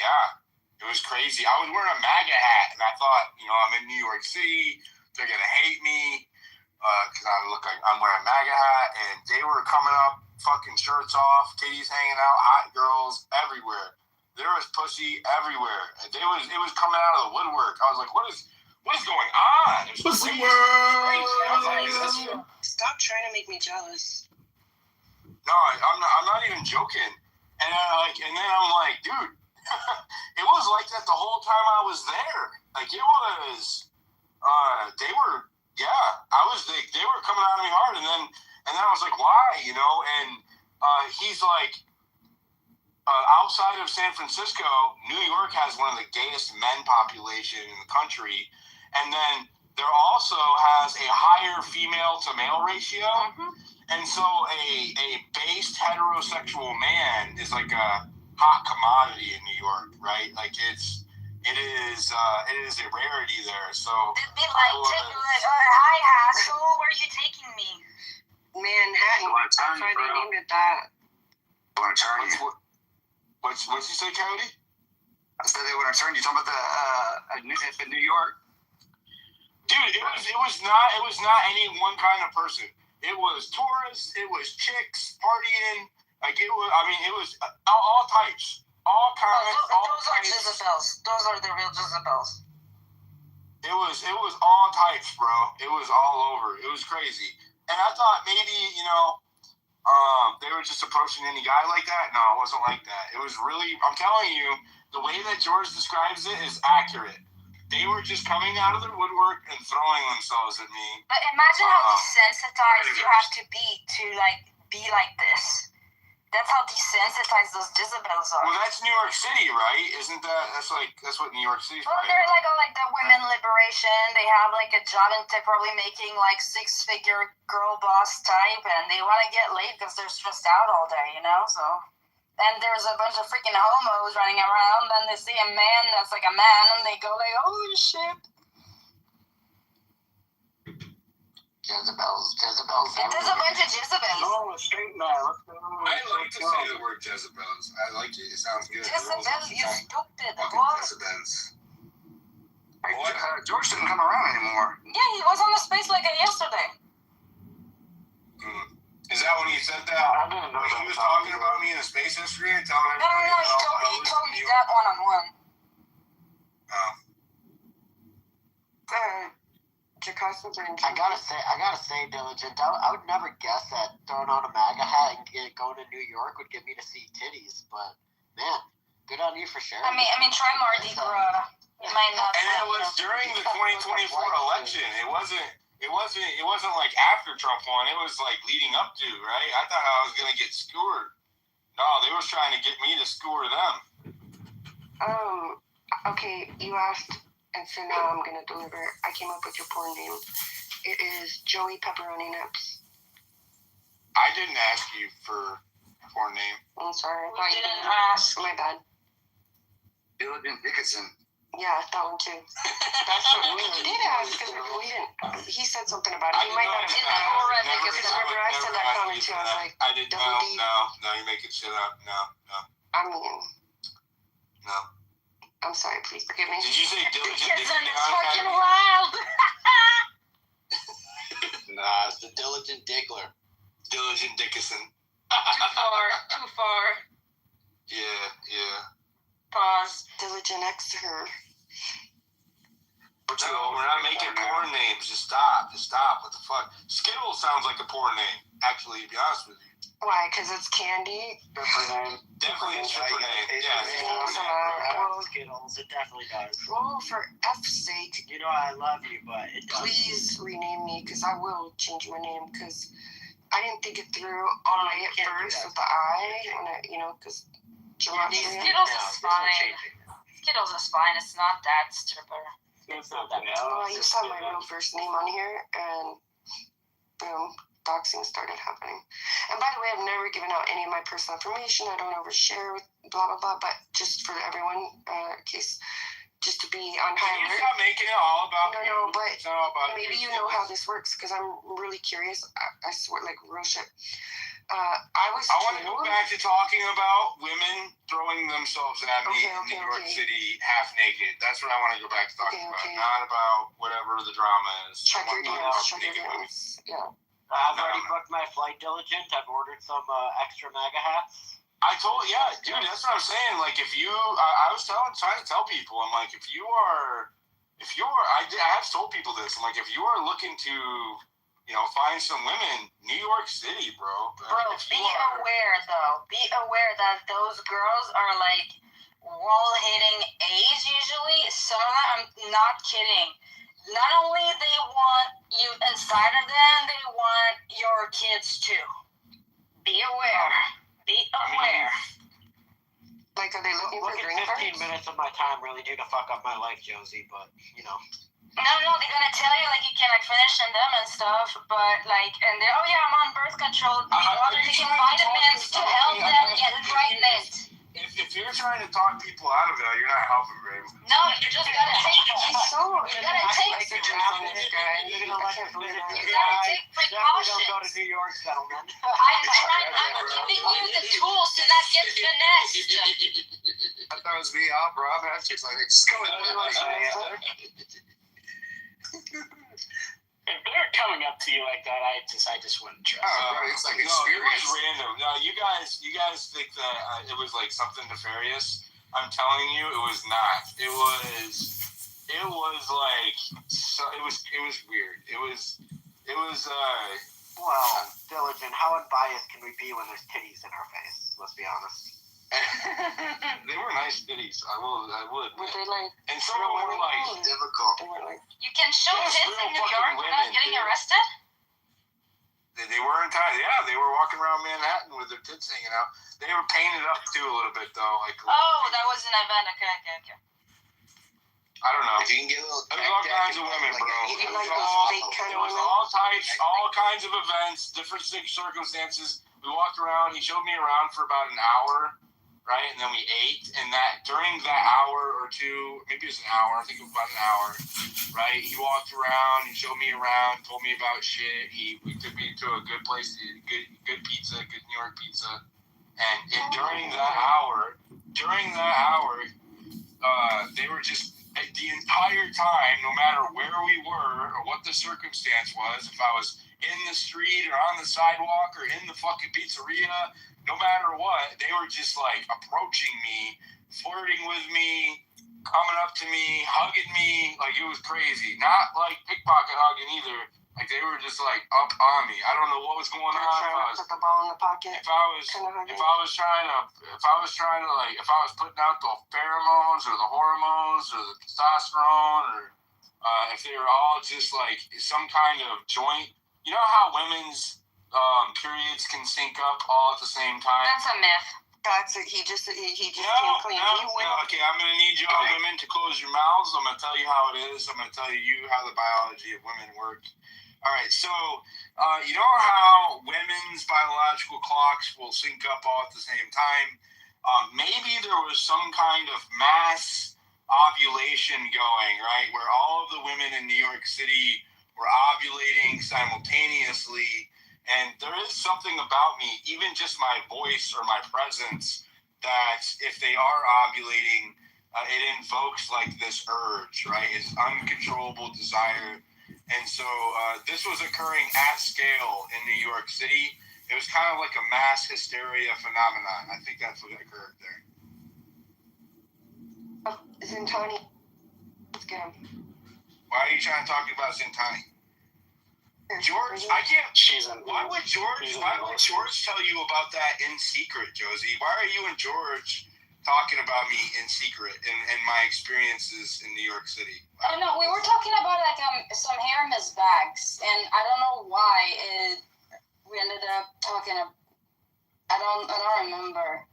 it was crazy. I was wearing a MAGA hat, and I thought, I'm in New York City, they're gonna hate me because I look like I'm wearing a MAGA hat, and they were coming up, fucking shirts off, titties hanging out, hot girls everywhere. There was pussy everywhere. It was coming out of the woodwork. I was like, what is going on? It was pussy crazy. world. Stop trying to make me jealous. No, I'm not even joking. And then I'm like, dude, it was like that the whole time I was there. Like, it was, they were coming at me hard, and then I was like, why, and he's like, outside of San Francisco, New York has one of the gayest men population in the country, and then there also has a higher female to male ratio, and so a based heterosexual man is like a hot commodity in New York, right? Like it is a rarity there. So it'd be like hi asshole, where are you taking me? Manhattan. That's why they named it that. They want to turn you. What'd you say, Cody? I said they want to turn you. Talking about in New York. Dude, it was not any one kind of person. It was tourists. It was chicks partying. Like it was all types, all kinds. Those are Jezebels. Those are the real Jezebels. It was all types, bro. It was all over. It was crazy. And I thought maybe they were just approaching any guy like that. No, it wasn't like that. It was really. I'm telling you, the way that George describes it is accurate. They were just coming out of their woodwork and throwing themselves at me. But imagine how desensitized you have to be like this. That's how desensitized those Jezebels are. Well, that's New York City, right? Isn't that? That's what New York City's. Well, they're like the women liberation. They have like a job and they're probably making like 6-figure girl boss type, and they want to get laid because they're stressed out all day, So. And there's a bunch of freaking homos running around, and they see a man that's like a man, and they go like, holy shit. Jezebels. There's a bunch of Jezebels. Oh, a straight man. I like to say the word Jezebels. I like it. It sounds good. Jezebels, you stupid. Fucking What? Jezebels. George didn't come around anymore. Yeah, he was on the space like yesterday. Is that when he said that? I didn't know he was talking about me in the space history and telling No, he told me that one-on-one. Oh. I gotta say, Diligent, I would never guess that throwing on a MAGA hat and going to New York would get me to see titties, but man, good on you for sharing. I mean, try Mardi Gras. It might not. And it was during the 2024 election. It wasn't like after Trump won. It was like leading up to, right? I thought I was gonna get skewered. No, they were trying to get me to skewer them. Okay, you asked, and so now I'm gonna deliver. I came up with your porn name. It is Joey Pepperoni Nips. I didn't ask you for a porn name. I'm sorry. We didn't ask. My bad. Diligent Dickinson. Yeah, that one too. That's what we did ask because we didn't. He said something about it. He might not have said that. Because remember, I said that comment too. I was like, I didn't. No, you're making shit up. No. I mean, no. I'm sorry. Please forgive me. Did you say Diligent Dickinson Dickinson? is fucking wild. Nah, it's the Diligent Diggler. Diligent Dickinson. Too far. Yeah. Pause. Diligent Xer. We're not making porn names. Just stop. What the fuck? Skittles sounds like a porn name, actually, to be honest with you. Why? Because it's candy? Definitely a stripper name. Yeah. Skittles, it definitely does. Oh, for F's sake. You know I love you, but it does. Please rename me, because I will change my name, because I didn't think it through all the way at first with the I, because Skittles is fine. Skittles is fine. It's not that stripper. It's not that bad. Well, you saw my real first name on here, and boom, doxing started happening. And by the way, I've never given out any of my personal information. I don't overshare with blah, blah, blah, but just for everyone, in case, just to be on high alert. You're not making it all about you. No, but it's all about maybe you know how this works, because I'm really curious. I swear, like, real shit. I want to go back to talking about women throwing themselves at me in New York City half naked. That's what I want to go back to talking about. Not about whatever the drama is. Check your DMs. Yeah. I've already booked my flight, Diligent. I've ordered some extra MAGA hats. I told, dude, that's what I'm saying. Like, if you, I was trying to tell people, I'm like, I have told people this. I'm like, if you are looking to, find some women, New York City, bro. Be aware, though. Be aware that those girls are, like, wall-hitting age, usually. Some of them, I'm not kidding. Not only they want you inside of them, they want your kids, too. Be aware. Be aware. Like, are they looking for green 15 cards? minutes of my time really do to fuck up my life, Josie, but, you know. No, they're gonna tell you like you can like finish in them and stuff, but like, and they're I'm on birth control. Meanwhile, they're taking vitamins to help them get pregnant. If you're trying to talk people out of it, you're not helping, babe. No, you just gotta take. He's so. You gotta take. You're gonna take precautions. Don't go to New York, gentlemen. I'm giving you the tools to not get finessed. I thought it was me, bro. I'm just like, just go If they're coming up to you like that, I just wouldn't trust. It's like No, it experience. was random. No, you guys think that it was like something nefarious. I'm telling you, it was not. It was like it was weird. It was Well, Diligent, how unbiased can we be when there's titties in our face? Let's be honest. they were nice titties. I would. Were they like? And some of them were like difficult. They were like. You can show Yes, tits real in New fucking York without women, getting dude. arrested. They weren't tight. Yeah, they were walking around Manhattan with their tits hanging out. They were painted up too a little bit though. Like. Oh, that was an event. Okay. I don't know. If you can get a little. There's all kinds of women, bro. You It like was those all, fake kind it of was women? all kinds of events, different circumstances. We walked around. He showed me around for about an hour, right? And then we ate. And during that hour or two, maybe it was an hour. I think it was about an hour, right? He walked around. He showed me around. Told me about shit. He took me to a good place, good pizza, good New York pizza. And during that hour, they were just. The entire time, no matter where we were or what the circumstance was, if I was in the street or on the sidewalk or in the fucking pizzeria, no matter what, they were just like approaching me, flirting with me, coming up to me, hugging me. Like it was crazy. Not like pickpocket hugging either. Like they were just like up on me. I don't know what was going on. Put the ball in the pocket. If I was putting out the pheromones or the hormones or the testosterone or if they were all just like some kind of joint. You know how women's periods can sync up all at the same time? That's a myth. That's it. He just came clean. Okay, I'm gonna need y'all women to close your mouths. I'm gonna tell you how it is. I'm gonna tell you how the biology of women work. All right, so you know how women's biological clocks will sync up all at the same time? Maybe there was some kind of mass ovulation going, right, where all of the women in New York City were ovulating simultaneously. And there is something about me, even just my voice or my presence, that if they are ovulating, it invokes like this urge, right? It's uncontrollable desire. And so this was occurring at scale in New York City. It was kind of like a mass hysteria phenomenon. I think that's what occurred there. Zintani. Let's get him. Why are you trying to talk about Zintani? George, I can't. Why would George tell you about that in secret, Josie? Why are you and George talking about me in secret and my experiences in New York City? Oh no, we were talking about like some Hermes bags, and I don't know why we ended up talking. I don't remember.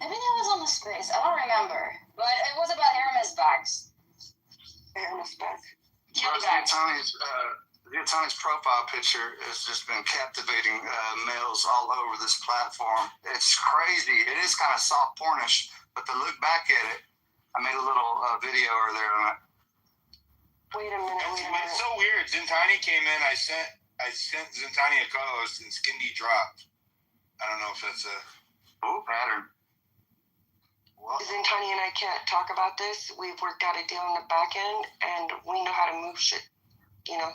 Maybe that was on the space. I don't remember, but it was about Hermes bags. Hermes bags. Zintani's profile picture has just been captivating males all over this platform. It's crazy. It is kind of soft pornish, but to look back at it, I made a little video earlier on it. Wait a minute. It's so weird. Zintani came in. I sent Zintani a co-host, and Skindy dropped. I don't know if that's a pattern. Zintani and I can't talk about this. We've worked out a deal on the back end, and we know how to move shit. You know.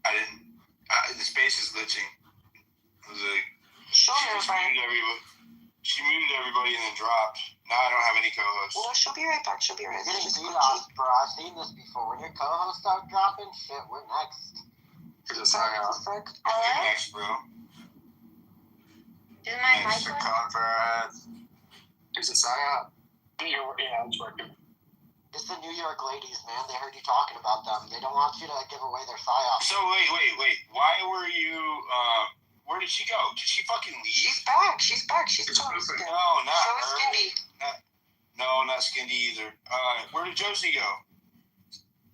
I didn't. The space is glitching. It was like Show me she muted everybody and then dropped. Now I don't have any co-hosts. No, she'll be right back. Bro, I've seen this before. When your co-hosts start dropping, shit, we're next. Just hang out. Next, bro. Is my mic Thanks for calling for our ads. Here's a sign-up. Yeah, it's working. It's the New York ladies, man. They heard you talking about them. They don't want you to give away their psyop. So wait. Why were you Where did she go? Did she fucking leave? She's back. She's totally skinny. No, not So her. is Skinny. Not Skinny either. Where did Josie go?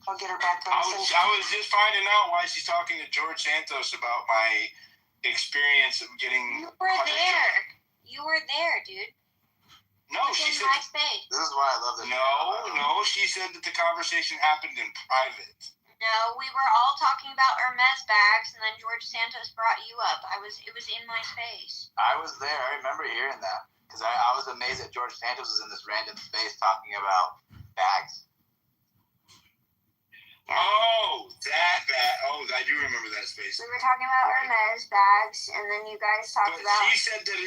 I'll get her back. I was just finding out why she's talking to George Santos about my experience of getting. You were there. You were there, dude. No, she said. My space. This is why I love this. No, she said that the conversation happened in private. No, we were all talking about Hermes bags, and then George Santos brought you up. It was in my space. I was there. I remember hearing that because I was amazed that George Santos was in this random space talking about bags. Yeah. Oh, that bag. Oh, I do remember that space. We were talking about Hermes bags, and then you guys talked about. She said that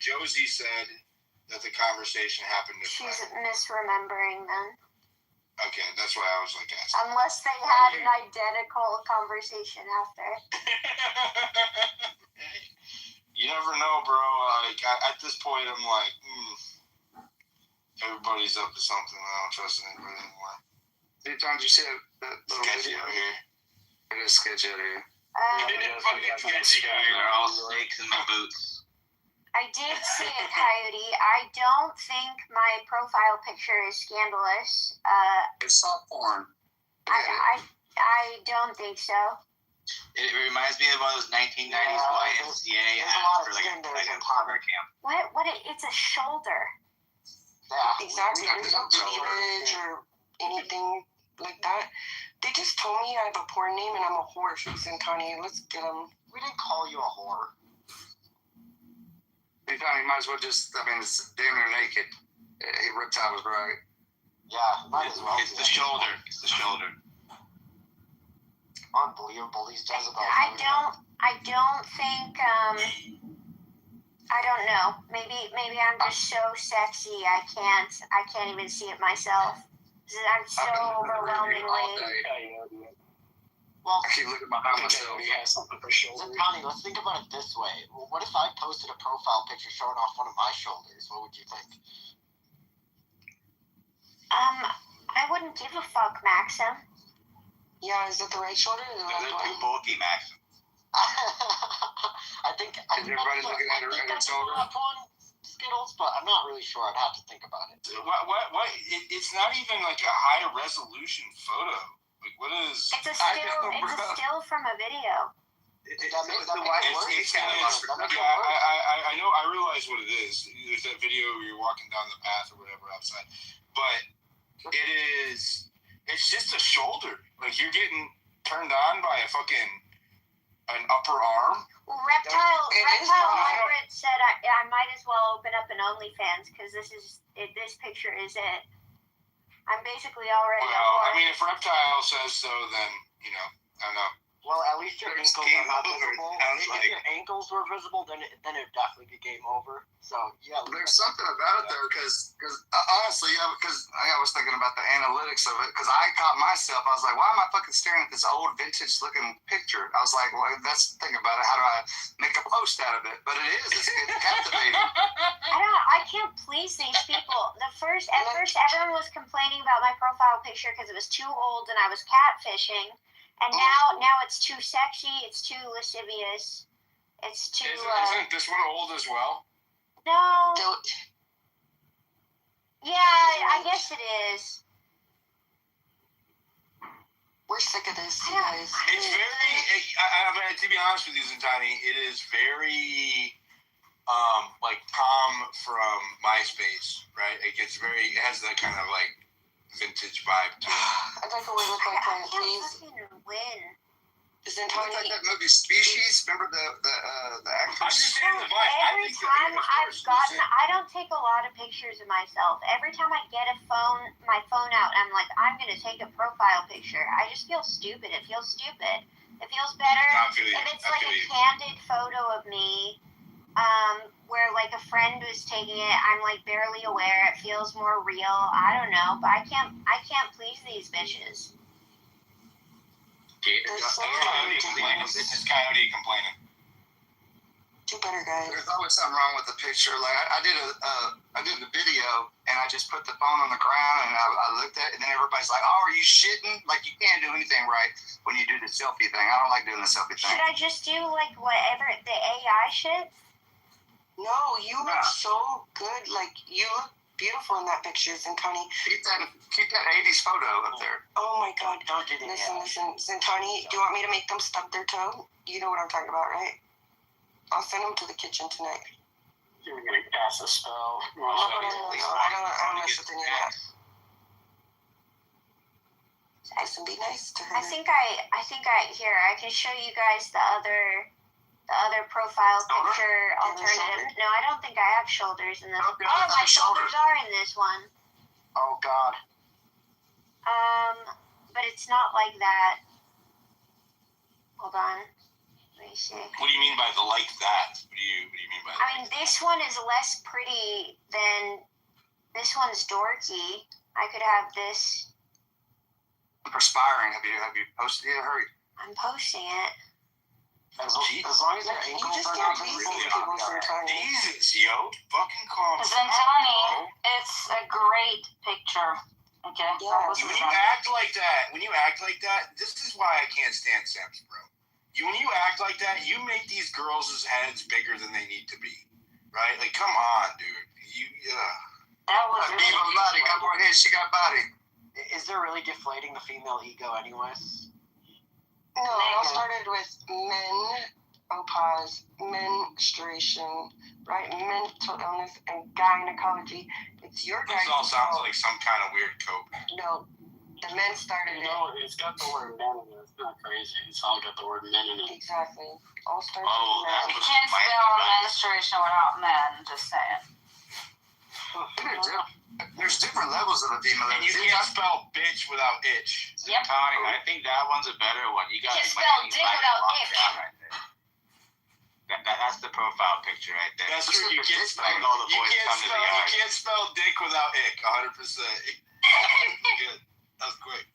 Josie said that the conversation happened. She's misremembering then. Okay, that's why I was like asking. Unless they had an identical conversation after. You never know, bro. Like at this point, I'm like, everybody's up to something. I don't trust anybody anymore. Did you see that little sketchy video? out here? It is sketchy out here. It's fucking sketchy out here. They're all snakes in my boots. I did see it, Coyote. I don't think my profile picture is scandalous. It's soft porn. I don't think so. It reminds me of one of those 1990s YMCA ads for like a harbor camp. What? It's a shoulder. Yeah, exactly. There's no cleavage or anything like that. They just told me I have a porn name and I'm a whore. Susan Connie, let's get them. We didn't call you a whore. You might as well just, it's damn near naked. Reptile was right. Yeah, might as well. It's the shoulder. It's the shoulder. Unbelievable. These Jezebels. I don't think. I don't know. Maybe I'm just so sexy. I can't even see it myself. I'm so overwhelmingly. Well, I keep looking behind myself. Connie, let's think about it this way. Well, what if I posted a profile picture showing off one of my shoulders? What would you think? I wouldn't give a fuck, Maxim. Yeah, is it the right shoulder or the left They're one? too bulky, Maxim. I think Is everybody looking at her shoulder? Skittles, but I'm not really sure. I'd have to think about it. What? It's not even like a high resolution photo. Like, what is? It's a still from a video. I know. I realize what it is. There's that video where you're walking down the path or whatever outside, but it's just a shoulder. Like you're getting turned on by an upper arm. Well, Reptile Hybrid said I might as well open up an OnlyFans because this picture is it. I'm basically already. Well, if Reptile says so, then I don't know. Well, at least your ankles are not visible. If your ankles were visible, then it'd definitely be game over. So yeah, there's something about it though, because honestly, because I was thinking about the analytics of it. Because I caught myself, I was like, why am I fucking staring at this old vintage looking picture? I was like, well, that's the thing about it. How do I make a post out of it? But it's captivating. I can't please these people. At first, everyone was complaining about my profile picture because it was too old and I was catfishing. And now it's too sexy, it's too lascivious, it's too... Isn't this one old as well? No. Yeah, I guess it is. We're sick of this, you guys. It's very... to be honest with you, Zintani, it is very... like Tom from MySpace, right? It has that kind of like vintage vibe to it. I'd like a way look like that, please. Win. Isn't it like that movie Species? Remember the actors? I'm just saying the vibe. Every time I've gotten, I don't take a lot of pictures of myself. Every time I get my phone out, I'm like, I'm gonna take a profile picture. I just feel stupid. It feels stupid. It feels better if it's like a candid photo of me. Where like a friend was taking it, I'm like barely aware. It feels more real. I don't know, but I can't please these bitches. It's Coyote complaining. Do better, guys. There's always something wrong with the picture. Like I did a video, and and I just put the phone on the ground and I looked at it, and then everybody's like, "Oh, are you shitting? Like you can't do anything right when you do the selfie thing." I don't like doing the selfie thing. Should I just do like whatever the AI shit? No, you look so good. Like you look beautiful in that picture, Zintani. Keep that 80s photo up there. Oh my God! Don't do that. Listen, Zintani. Do you want me to make them stub their toe? You know what I'm talking about, right? I'll send them to the kitchen tonight. You're gonna cast a spell. I don't mess with any of that. Listen, be nice to her. I think I here. I can show you guys the other profile picture alternative. No, I don't think I have shoulders in this. Oh, my shoulders are in this one. Oh God. But it's not like that. Hold on. Let me see. What do you mean by the like that? What do you mean by that? I mean, this one is less pretty than this one's dorky. I could have this. I'm perspiring. Have you posted it? Hurry. I'm posting it. As long as your ankles are not Jesus, yo, fucking calm. Zintani, it's a great picture. Okay. Yeah. When you act like that, this is why I can't stand Sims, bro. When you act like that, you make these girls' heads bigger than they need to be, right? Like, come on, dude. That was body. Got more head. She got body. Is there really deflating the female ego, anyways? No, it all started with menopause, menstruation, right? Mental illness and gynecology. It's your guys' This all sounds fault. like some kind of weird cope. No, the men started it. It's got the word men in it. It's not crazy. It's all got the word men in it. Exactly. All started Oh, with men. You can't spell menstruation without men, just saying. There's different levels of a female. And you can't spell bitch without itch. Yep. Tony, I think that one's a better one. You got You can spell dick without ick. right there. That's the profile picture right there. That's true. You can't spell all the boys come to the you yard. can't spell dick without ick. 100%. Good. That's quick.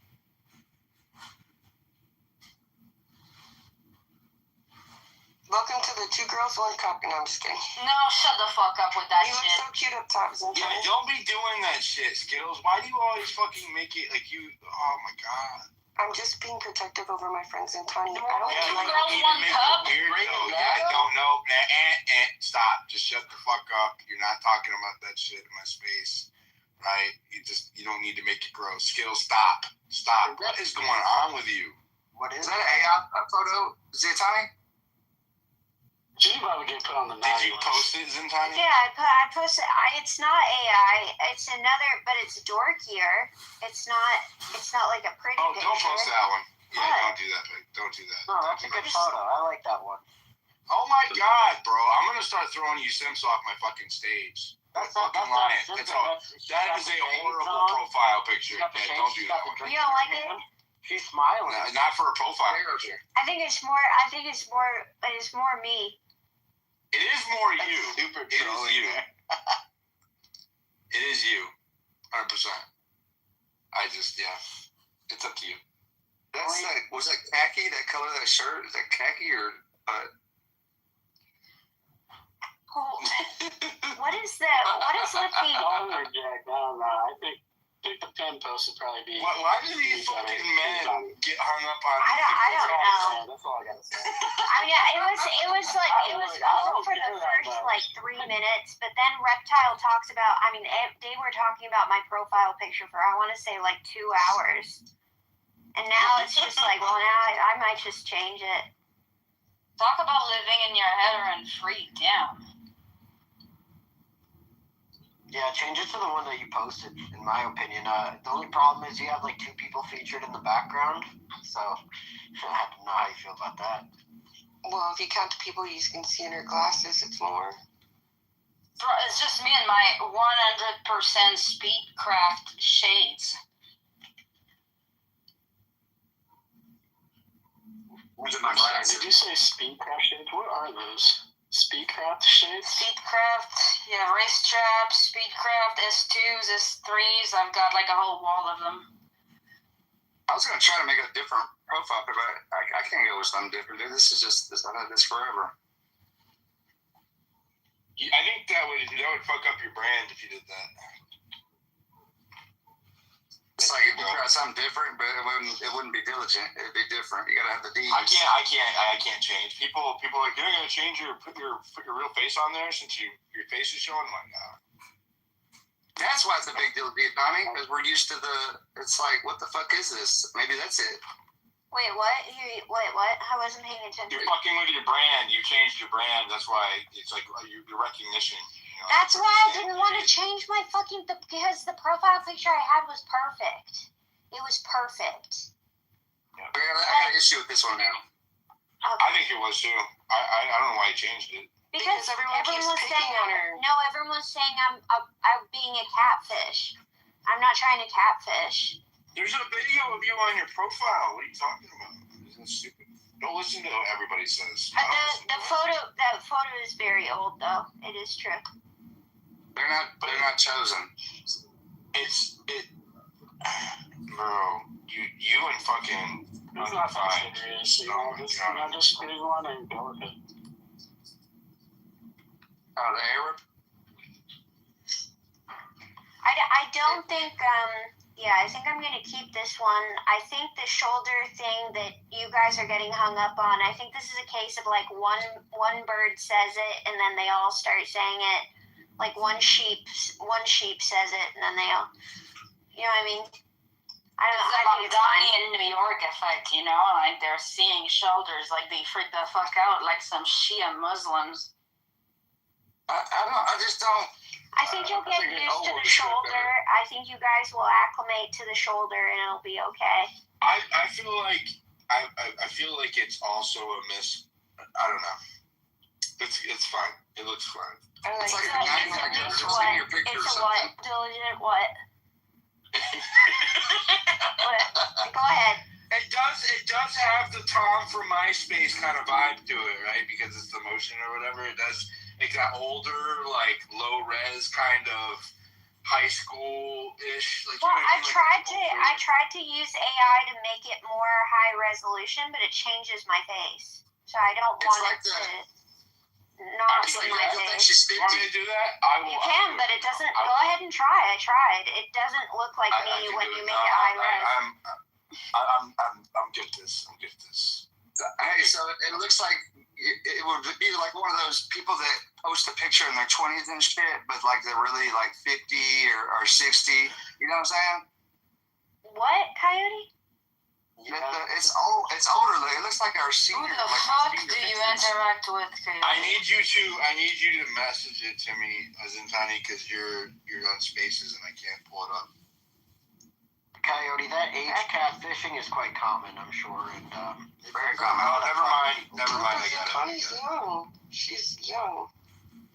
Welcome to the 2 Girls 1 Cup. No, I'm just kidding. No, shut the fuck up with that You shit. look so cute up top, Zintani. Yeah, don't be doing that shit, Skittles. Why do you always fucking make it like you? Oh my god. I'm just being protective over my friends Zintani. I don't Yeah, like girls, one cup. Don't know. Stop. Just shut the fuck up. You're not talking about that shit in my space, right? You don't need to make it gross. Skittles, stop. What is going on with you? What is that? An AI photo? Zintani? She probably get put on the Did you post it, Zintani? Yeah, I posted. It's not AI. It's another, but it's dorkier. It's not like a pretty picture. Don't post that one. Yeah, What? don't do that. Don't do that. No, that's a good photo. I like that one. Oh my god, bro! I'm gonna start throwing you Sims off my fucking stage. That's fucking lying. That is a horrible profile picture. Yeah, don't do that one. You don't like it? She's smiling. No, not for a profile picture. I think it's more me. It is more you. Super It is you. It is you. 100%. It's up to you. That's like, was that khaki? That color of that shirt? Is that khaki or? What is that? What is lifting? Jack, I don't know. I think the pen post would probably be. Why do these fucking men get hung up on? I don't know. That's all I gotta say. I mean, it was cool for the first like 3 minutes, but then Reptile talks about. I mean, they were talking about my profile picture for I want to say like 2 hours, and now it's just like, well, now I might just change it. Talk about living in your head and free down. Yeah, change it to the one that you posted, in my opinion. The only problem is you have like 2 people featured in the background, so I have to know how you feel about that. Well, if you count the people you can see in her glasses, it's more. It's just me and my 100% Speedcraft shades. Did you say Speedcraft shades? What are those? Speedcraft shades? Speedcraft, yeah, Racetrap, Speedcraft, S2s, S3s. I've got like a whole wall of them. I was gonna try to make a different profile, but I can't go with something different. This is just this. I've had this forever. I think that would fuck up your brand if you did that. like if you try something different, but it wouldn't be diligent. It'd be different. You gotta have the deeds. I can't change. People are like, you're gonna change put your real face on there since your face is showing. I'm like, no. That's why it's a big deal to you, Tommy, because we're used to it's like, what the fuck is this? Maybe that's it. Wait, what? Wait, what? I wasn't paying attention. You're fucking with your brand. You changed your brand. That's why it's like your recognition. You know, that's why I didn't want to change my because the profile picture I had was perfect. It was perfect. Yeah. I got an issue with this one now. Okay. I think it was too. I don't know why he changed it. Because everyone was saying everyone was saying I'm being a catfish. I'm not trying to catfish. There's a video of you on your profile. What are you talking about? Isn't stupid? Don't listen to what everybody says. That photo is very old though. It is true. They're not chosen. Bro, you and fucking. It's not that serious. I'm just getting one and go with it. Oh, the Arab? I don't think, I think I'm going to keep this one. I think the shoulder thing that you guys are getting hung up on, I think this is a case of like one bird says it and then they all start saying it. Like one sheep says it and then they all, you know what I mean? I don't know. I think it's fine. In New York effect, you know, like they're seeing shoulders, like they freak the fuck out like some Shia Muslims. I just don't. I think you'll get used to the shoulder. I think you guys will acclimate to the shoulder, and it'll be okay. I feel like it's also a miss. I don't know. It's fine. It looks fine. It's like It's a what? Diligent what? What? Go ahead. It does have the Tom from MySpace kind of vibe to it, right? Because it's the motion or whatever. It does. It got older, like low res, kind of high school-ish. Like, well, I tried to use AI to make it more high resolution, but it changes my face, so I don't want it to not see my face. You want me to do that? I will. You can, but it doesn't. Go ahead and try. I tried. It doesn't look like me when you make it high res. I'm good at this. Hey, so it looks like it would be like one of those people that post a picture in their 20s and shit, but like they're really like 50 or 60. You know what I'm saying? What, Coyote? It's older. It looks like our senior. Who the fuck do you interact with, Coyote? I need you to message it to me, Azintani, because you're on Spaces and I can't pull it up. Coyote, that age catfishing is quite common, I'm sure, and very common. Oh, never mind. I got it. Connie's young. She's young.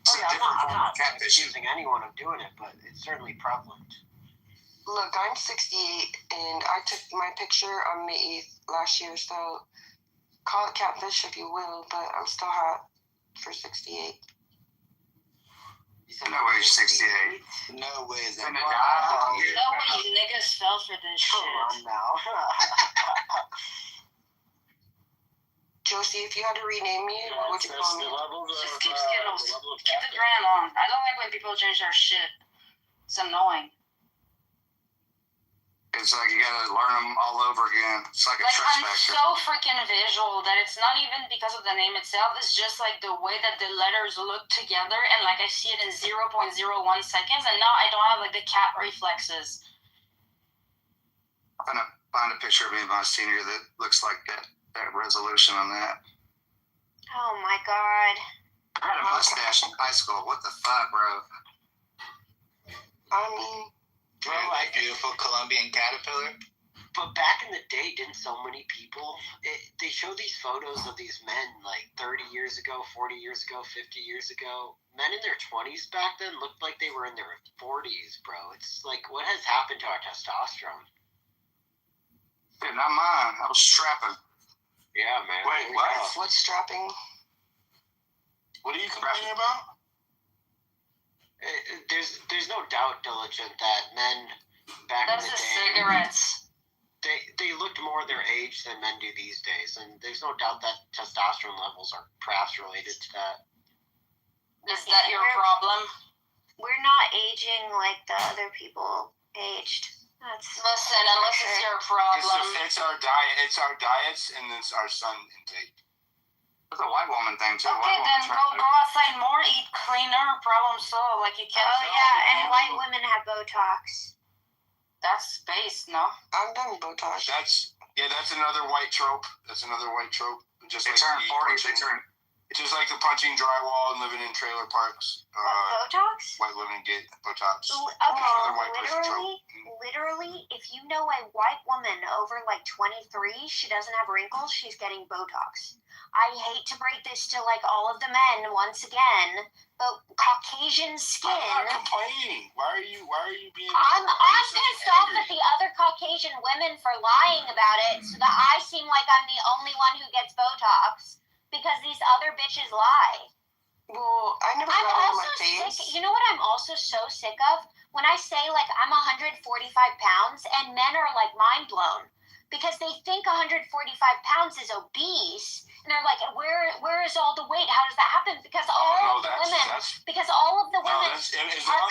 I'm not accusing anyone of doing it, but it's certainly prevalent. Look, I'm 68, and I took my picture on May 8th last year, so call it catfish if you will, but I'm still hot for 68. No way, 68. No way, No way, you niggas fell for this shit. Come on now. Josie, if you had to rename me, what would you call me? Just keep Skittles. Keep the brand on. I don't like when people change their shit. It's annoying. It's like you gotta learn them all over again. It's like a trust I'm factor. so freaking visual that it's not even because of the name itself. It's just like the way that the letters look together, and like I see it in 0.01 seconds, and now I don't have like the cat reflexes. I'm gonna find a picture of me and my senior that looks like that resolution on that. Oh my god. I had a mustache in high school. What the fuck, bro? I mean, bro, like beautiful Colombian caterpillar. But back in the day, didn't so many people? They show these photos of these men like 30 years ago, 40 years ago, 50 years ago. Men in their 20s back then looked like they were in their 40s, bro. It's like, what has happened to our testosterone? Dude, not mine. I was strapping. Yeah, man. Wait, what? What's strapping? What are you complaining about? There's no doubt, Diligent, that men back in the day, cigarettes. They looked more their age than men do these days, and there's no doubt that testosterone levels are perhaps related to that. Is that your problem? We're not aging like the other people aged. Listen, unless it's your problem. It's our diet. It's our diets, and it's our sun intake. It's a white woman thing too. Okay, then go outside more, eat cleaner, problem solved. Like you can't. Oh yeah, and white women have Botox. That's space, no? I've done Botox. That's another white trope. Just they like turn 40. Just like the punching drywall and living in trailer parks. Botox? White women get Botox. Okay, literally, if you know a white woman over like 23, she doesn't have wrinkles, she's getting Botox. I hate to break this to like all of the men once again, but Caucasian skin. I'm not complaining. Why are you being? I'm pissed off at the other Caucasian women for lying about it, so that I seem like I'm the only one who gets Botox because these other bitches lie. Well, I never got it on my face. Sick. You know what I'm also so sick of? When I say like I'm 145 pounds and men are like mind blown because they think 145 pounds is obese. And they're like, where is all the weight? How does that happen? Because all of the women are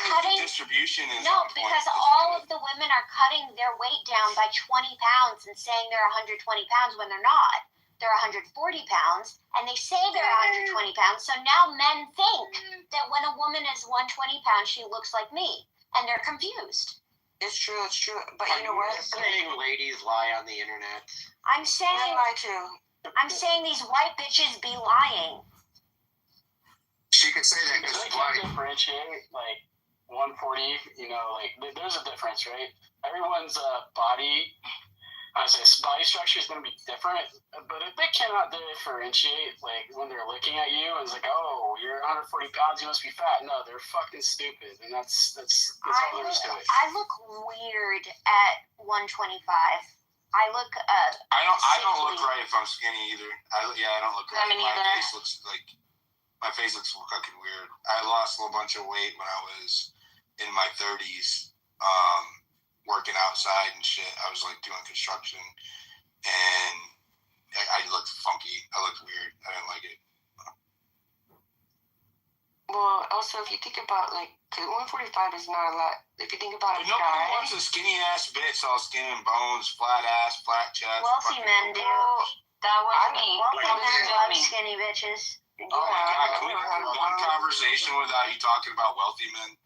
cutting. The distribution is all of the women are cutting their weight down by 20 pounds and saying they're 120 pounds when they're not. They're 140 pounds, and they say they're 120 pounds. So now men think that when a woman is 120 pounds, she looks like me, and they're confused. It's true. But you know what? Saying ladies lie on the internet. I'm saying I lie too. I'm saying these white bitches be lying. She could say that because she's white. Differentiate like 140. You know, like there's a difference, right? Everyone's body structure is going to be different, but if they cannot differentiate, like when they're looking at you, it's like, oh, you're 140 pounds, you must be fat. No, they're fucking stupid, and that's all there is to it. I look weird at 125. I look. I don't look right if I'm skinny either. I don't look right. My face looks fucking weird. I lost a bunch of weight when I was in my 30s. Working outside and shit. I was like doing construction, and I looked funky. I looked weird. I didn't like it. Well, also if you think about like, 145 is not a lot. If you think about a nobody wants a skinny ass bitch, all skin and bones, flat ass, flat chest. Wealthy men do. That was me. Wealthy men love skinny bitches. Oh my god! Can we have one conversation without you talking about wealthy men?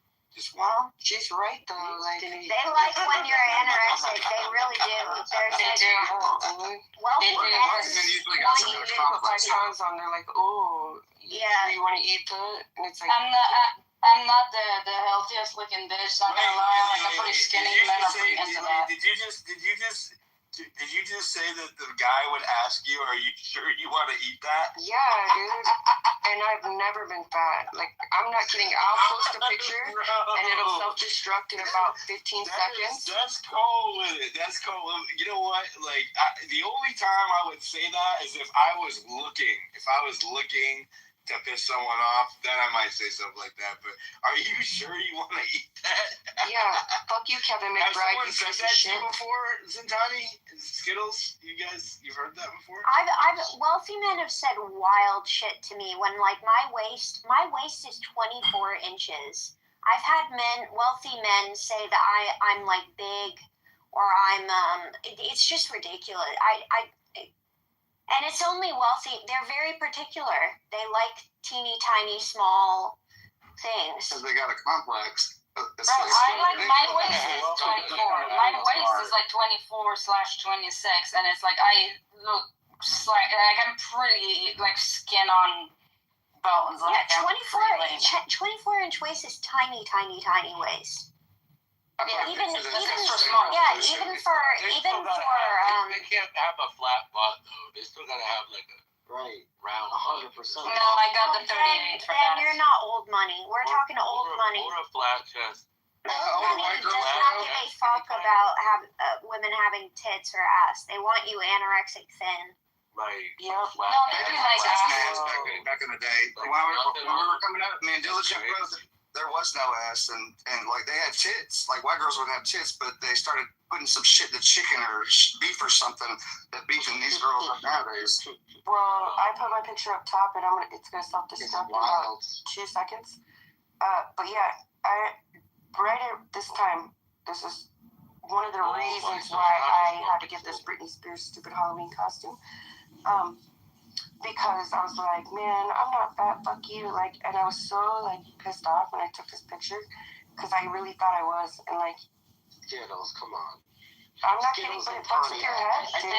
Well, she's right though. Like they like when you're anorexic. They really do. They do. Wealthy men usually got some pounds on. They're like, oh, yeah, you want to eat that? And it's like, I'm not the healthiest looking bitch. Not gonna lie, like I'm pretty skinny. Men are pretty into that. Did you just say that the guy would ask you, "Are you sure you want to eat that?" Yeah, dude. And I've never been fat. Like, I'm not kidding. I'll post a picture and it'll self-destruct in about 15 seconds. That's cool with it. That's cool. You know what? Like, the only time I would say that is if I was looking. If I was looking to piss someone off, then I might say something like that. But are you sure you want to eat that? Yeah. Fuck you, Kevin McBride. Has someone said that to you before, Zintani? Skittles? You've heard that before? Wealthy men have said wild shit to me when like my waist is 24 inches. I've had wealthy men say that I'm like big, or I'm it's just ridiculous. And it's only wealthy. They're very particular. They like teeny tiny small things. Because they got a complex. My waist is 24. My waist is like 24/26, and it's like I look like I'm pretty like skin on bones. Yeah, 24 inch waist is tiny waist. Even for they can't have a flat butt though. They still gotta have like a round 100%. No, I got the 38 for that. Then you're not old money. We're talking old money. Or a flat chest. Old money does not give a fuck about women having tits or ass. They want you anorexic thin. Right. Yep. No, they do like ass. Back in the day, when we were coming up, man, Diligent Growth, there was no ass, and like they had tits. Like white girls wouldn't have tits, but they started putting some shit in the chicken or beef or something that beefing these girls up nowadays. Well, I put my picture up top, and it's gonna self-destruct in about 2 seconds. But yeah, right at this time, this is one of the reasons why I had to get this Britney Spears stupid Halloween costume. Because I was like, man, I'm not fat, fuck you. Like, and I was so, like, pissed off when I took this picture. Because I really thought I was. And, like, Skittles, come on. I'm not kidding, but it fucks with your head, dude.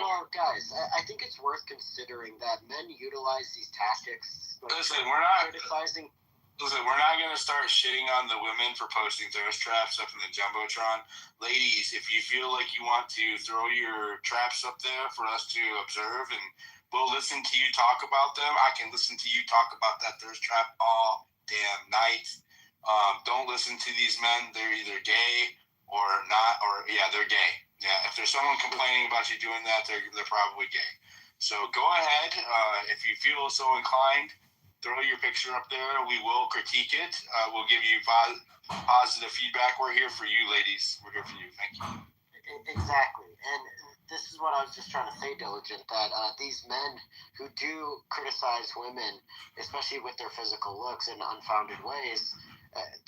Well, guys, I think it's worth considering that men utilize these tactics. Like, Listen, we're not criticizing. Listen, we're not going to start shitting on the women for posting thirst traps up in the Jumbotron. Ladies, if you feel like you want to throw your traps up there for us to observe and we'll listen to you talk about them, I can listen to you talk about that thirst trap all damn night. Don't listen to these men. They're either gay or not, or yeah, they're gay. Yeah, if there's someone complaining about you doing that, they're probably gay. So go ahead. If you feel so inclined, throw your picture up there. We will critique it. We'll give you positive feedback. We're here for you, ladies. We're here for you. Thank you. Exactly. And this is what I was just trying to say, Diligent, that these men who do criticize women, especially with their physical looks in unfounded ways,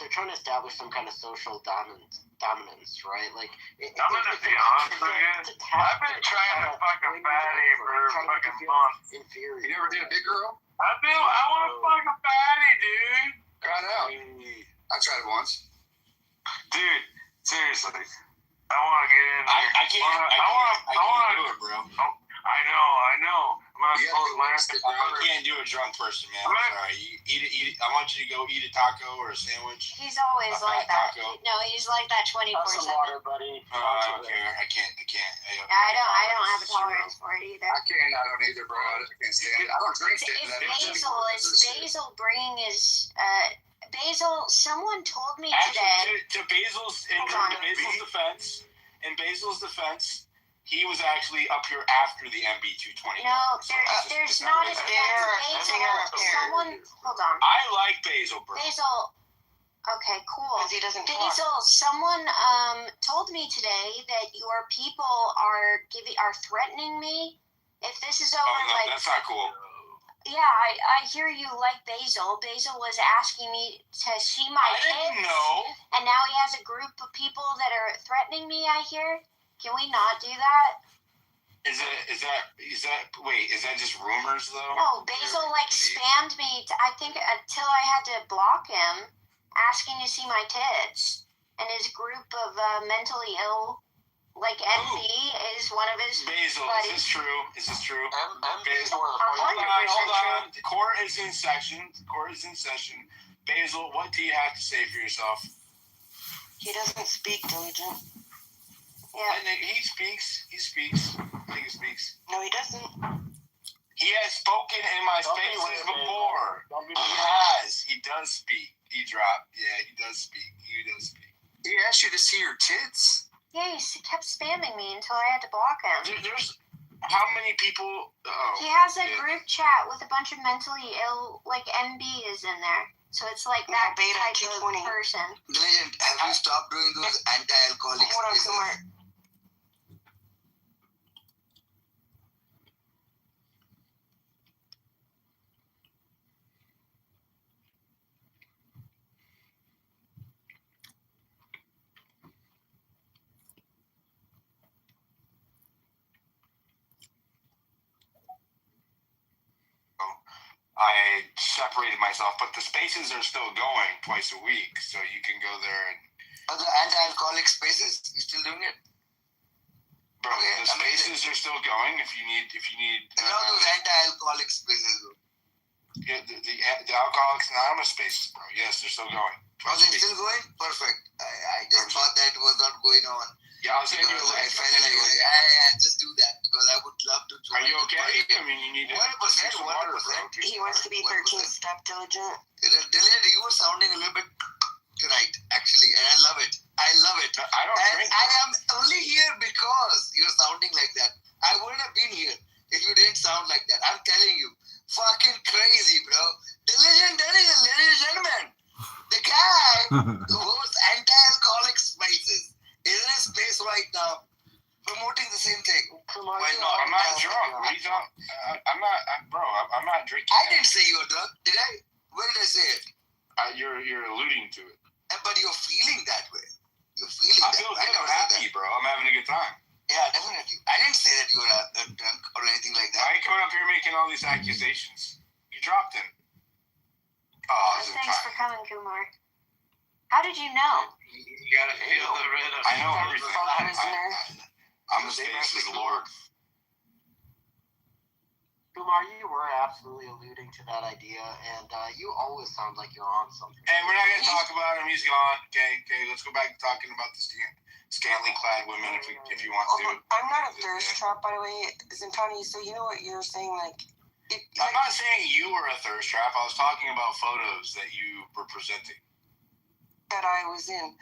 they're trying to establish some kind of social dominance, right? Like, I'm gonna be honest with you. I've been trying to fuck a fatty for fucking months. Inferior. You never did a big girl? I want to fuck a fatty, dude. Got out. I tried it once. Dude, seriously. I want to get in. I can't do it, bro. I know. I'm not supposed to last it. I can't do a drunk person, man. I'm sorry. Eat it. I want you to go eat a taco or a sandwich. He's always like that. Taco. No, he's like that 24/7. buddy. I don't care. I can't. I don't have a tolerance for it either. I don't either, bro. I can't stand it. I don't drink it. It's Basil bringing his Basil. Someone told me Actually, today. to Basil's defense, he was actually up here after the MB220. No, there's not a Basil. Someone, hold on. I like Basil, bro. Basil. Okay, cool. He doesn't Basil, someone told me today that your people are threatening me. If this is over, no, that's not cool. Yeah, I hear you like Basil. Basil was asking me to see my kids. I didn't know. And now he has a group of people that are threatening me, I hear. Can we not do that? Is that just rumors though? No, Basil spammed me I think until I had to block him, asking to see my tits. And his group of mentally ill, like NB, is one of his Basil, buddies. Is this true? Basil, hold on. The court is in session. Basil, what do you have to say for yourself? He doesn't speak, Diligent. Yeah. And he speaks. I think he speaks. No, he doesn't. He has spoken in my spaces before. He does speak. He dropped. Yeah, he does speak. He asked you to see your tits? Yeah, he kept spamming me until I had to block him. There's how many people? He has a group chat with a bunch of mentally ill, like MB is in there. So it's like that type of person. Diligent, have you stopped doing those anti-alcoholic spaces? I separated myself, but the spaces are still going twice a week, so you can go there and. Are the anti-alcoholic spaces? You still doing it? Bro, the spaces are still going. If you need. Not those anti-alcoholic spaces, though. Yeah, the Alcoholics Anonymous spaces, bro. Yes, they're still going. Are they still going? Perfect. I just thought that it was not going on. Yeah, I'll send you a link. I felt like, just do that because I would love to join. Are you okay? I mean, you need to. 100%. He wants to be 13-step Diligent. Diligent, you were sounding a little bit tonight, actually, and I love it. I don't drink. I am only here because you're sounding like that. I wouldn't have been here if you didn't sound like that. I'm telling you. Fucking crazy, bro. Diligent, ladies and gentlemen. The guy who hosts anti-alcoholic spaces is in a space right now promoting the same thing. I'm not drunk. What are you talking? I'm not drinking. I didn't say you were drunk, did I? Where did I say it? You're alluding to it. But you're feeling that way. You're feeling I that feel way. happy all these accusations? You dropped him. Oh, Thanks for coming, Kumar. How did you know? You gotta feel the rhythm. I know everything. I'm the space's lord. Kumar, you were absolutely alluding to that idea, and you always sound like you're on something. Hey, we're not going to talk about him. He's gone. Okay. Let's go back to talking about the scantily clad women if you want to. I'm not a thirst trap, by the way, Zintani. So you know what you're saying, like. I'm not saying you were a thirst trap. I was talking about photos that you were presenting. That I was in.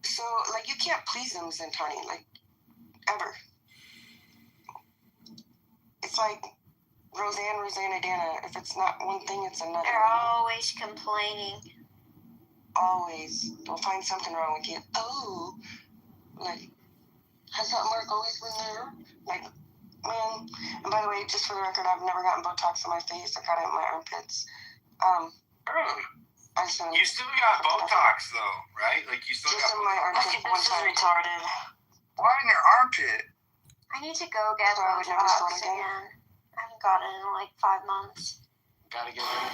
So, like, you can't please them, Zintani, like, ever. It's like Rosanna, Dana. If it's not one thing, it's another. They're always complaining. Always. They'll find something wrong with you. Oh, like, has that mark always been there? Like, man. And by the way, just for the record, I've never gotten Botox on my face. I got it in my armpits. You still got Botox, though, right? Like, you still just got in my armpit. This is retarded. Why in your armpit? I need to go get Botox again. I haven't got it in like 5 months. Gotta get rid of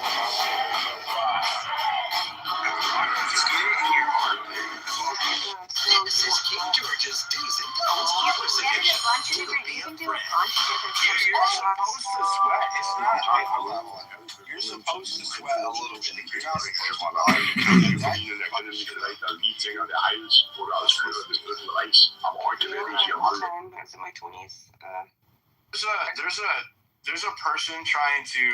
This is King George's Do's and Don'ts Congress Edition. You can do a bunch of different You're supposed to sweat. It's not high level. You're supposed to sweat a little bit. You're not It's in my 20s. There's a person trying to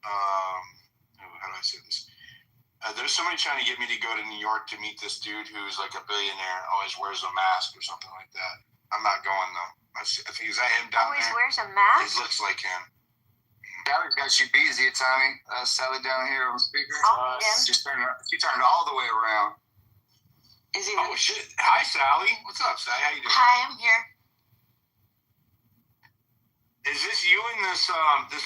how do I say this? There's somebody trying to get me to go to New York to meet this dude who's like a billionaire, always wears a mask or something like that. I'm not going though. I think is that him down always there? Wears a mask? He looks like him. Sally's got you busy, Tommy. Sally down here on speaker. She turned all the way around. Is he? Oh shit! Hi, Sally. What's up, Sally? How you doing? Hi, I'm here. Is this you in this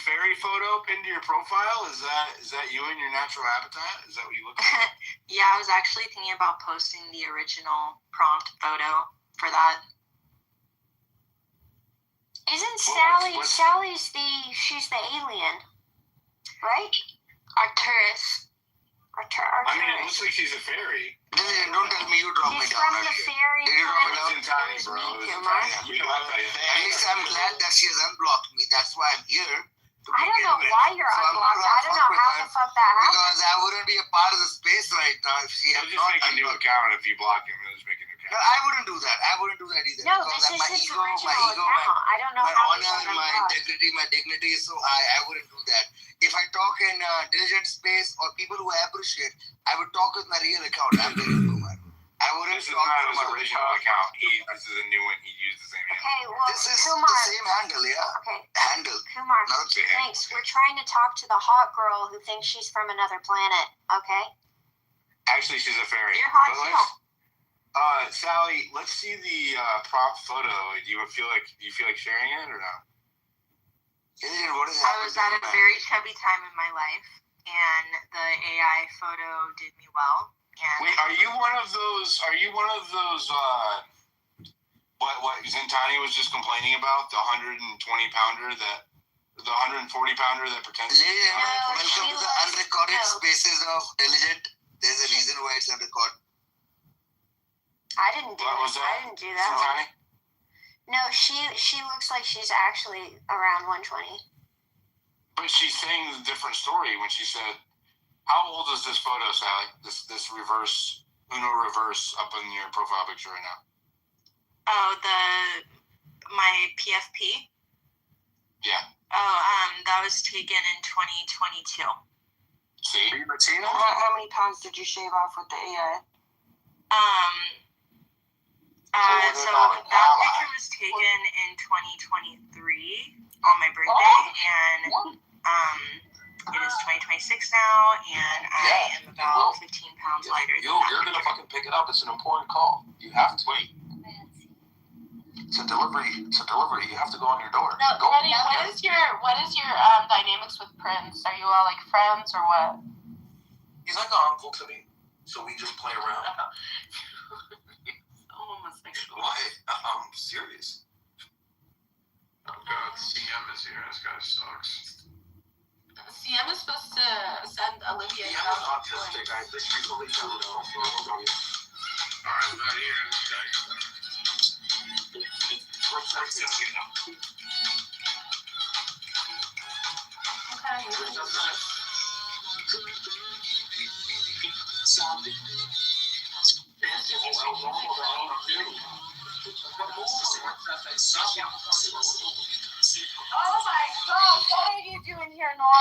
fairy photo pinned to your profile? Is that you in your natural habitat? Is that what you look like? Yeah, I was actually thinking about posting the original prompt photo for that. Isn't Sally's she's the alien, right? Arcturus. I mean, it looks like she's a fairy. Don't tell me you dropped me He's down. from the fairy. Did you drop me down? It was in time, bro. At least I'm glad that she has unblocked me. That's why I'm here. I don't know why you're unblocked. I don't know how the fuck that happened. Because I wouldn't be a part of the space right now if she had just make a new account if you block him. Just make a new account. No, I wouldn't do that. I wouldn't do that either. No, because this is my his ego, original account. I don't know my how honor, my integrity, my dignity is so high. I wouldn't do that. If I talk in diligent space or people who I appreciate, I would talk with my real account. I'm very Kumar. I wouldn't This is talk not from his my original account. This is a new one. He used the same handle. Okay, well, This is Kumar. the same handle, yeah? Okay. Handle. Kumar, Not the handle. thanks. We're trying to talk to the hot girl who thinks she's from another planet, okay? Actually, she's a fairy. You're hot too. Sally, let's see the prompt photo. Do you feel like sharing it or no? I was at a very chubby time in my life, and the AI photo did me well. And Wait, are you one of those? What Zintani was just complaining about? The 120-pounder the 140-pounder that pretends. Welcome to the unrecorded spaces of diligent. There's a reason why it's unrecorded. I didn't do What was that? I didn't do that Zintani? one. No, she looks like she's actually around 120. But she's saying a different story when she said, "How old is this photo, Sally? This reverse Uno reverse up in your profile picture right now." oh, my PFP. Yeah. Oh, that was taken in 2022. See? Are you Latino? How many pounds did you shave off with the AI? So that picture was taken in 2023 on my birthday, and it is 2026 now, and I am about 15 pounds lighter than that. You're gonna fucking pick it up. It's an important call. You have to wait. It's a delivery. You have to go on your door. No, go. Eddie, what is your dynamics with Prince? Are you all like friends or what? He's like an uncle to me, so we just play around. Homosexual. Why? I'm serious. Oh god, CM is here. This guy sucks. Oh my God! What are you doing here, Norm?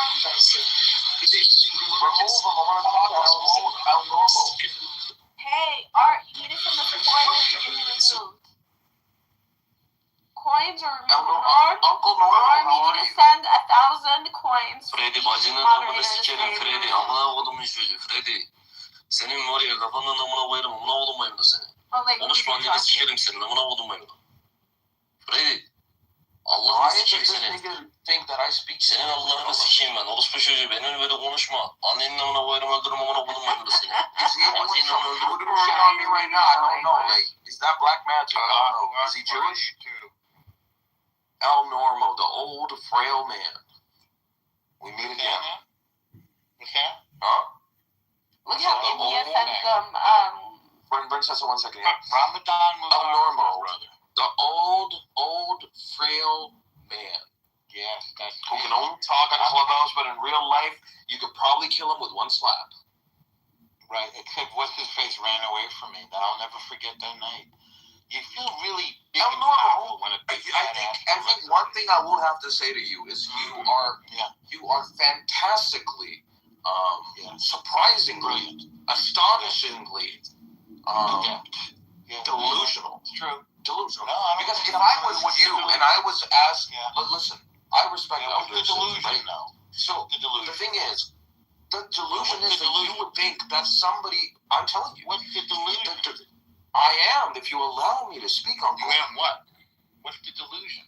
Hey, Art, you need to send us a coin to get me removed. Coins are removed. Norm, you need to send 1,000 coins. Freddy bacının amını sikerim Freddy. Amına kodumun çocuğu Freddy. Senin var ya kafanın amına koyarım. Amına kodumayım da seni. Konuşma anneni sikerim senin. Amına kodumayım da. Freddy. Allah'ını sikeyim seni. Senin Allah'ını sikeyim ben. Orospu çocuğu benimle böyle konuşma. Annenin amına koyarım öldürürüm amına kodumayım da seni. Annenin amına öldürürüm. Shit on me right now. I don't know. Like, is that black magic? I don't know. Is he Jewish? El Normo, the old frail man. We meet again. Huh? Look how India sent them, Bring Cecil 1 second here. Ramadan El Normo, brother. The old, frail man. Yes, that's who can only talk on Clubhouse, but in real life, you could probably kill him with one slap. Right, except what's his face ran away from me. I'll never forget that night. You feel really big and powerful when a big I think one thing I will have to say to you is you are fantastically, surprisingly, astonishingly, delusional. It's true. Delusional. No, because if I was with you and I was asked, but listen, I respect elders, right now. So the thing is, the delusion is that you would think that somebody. I'm telling you. What's the delusion? I am, if you allow me to speak, Uncle. You am what? What's the delusion?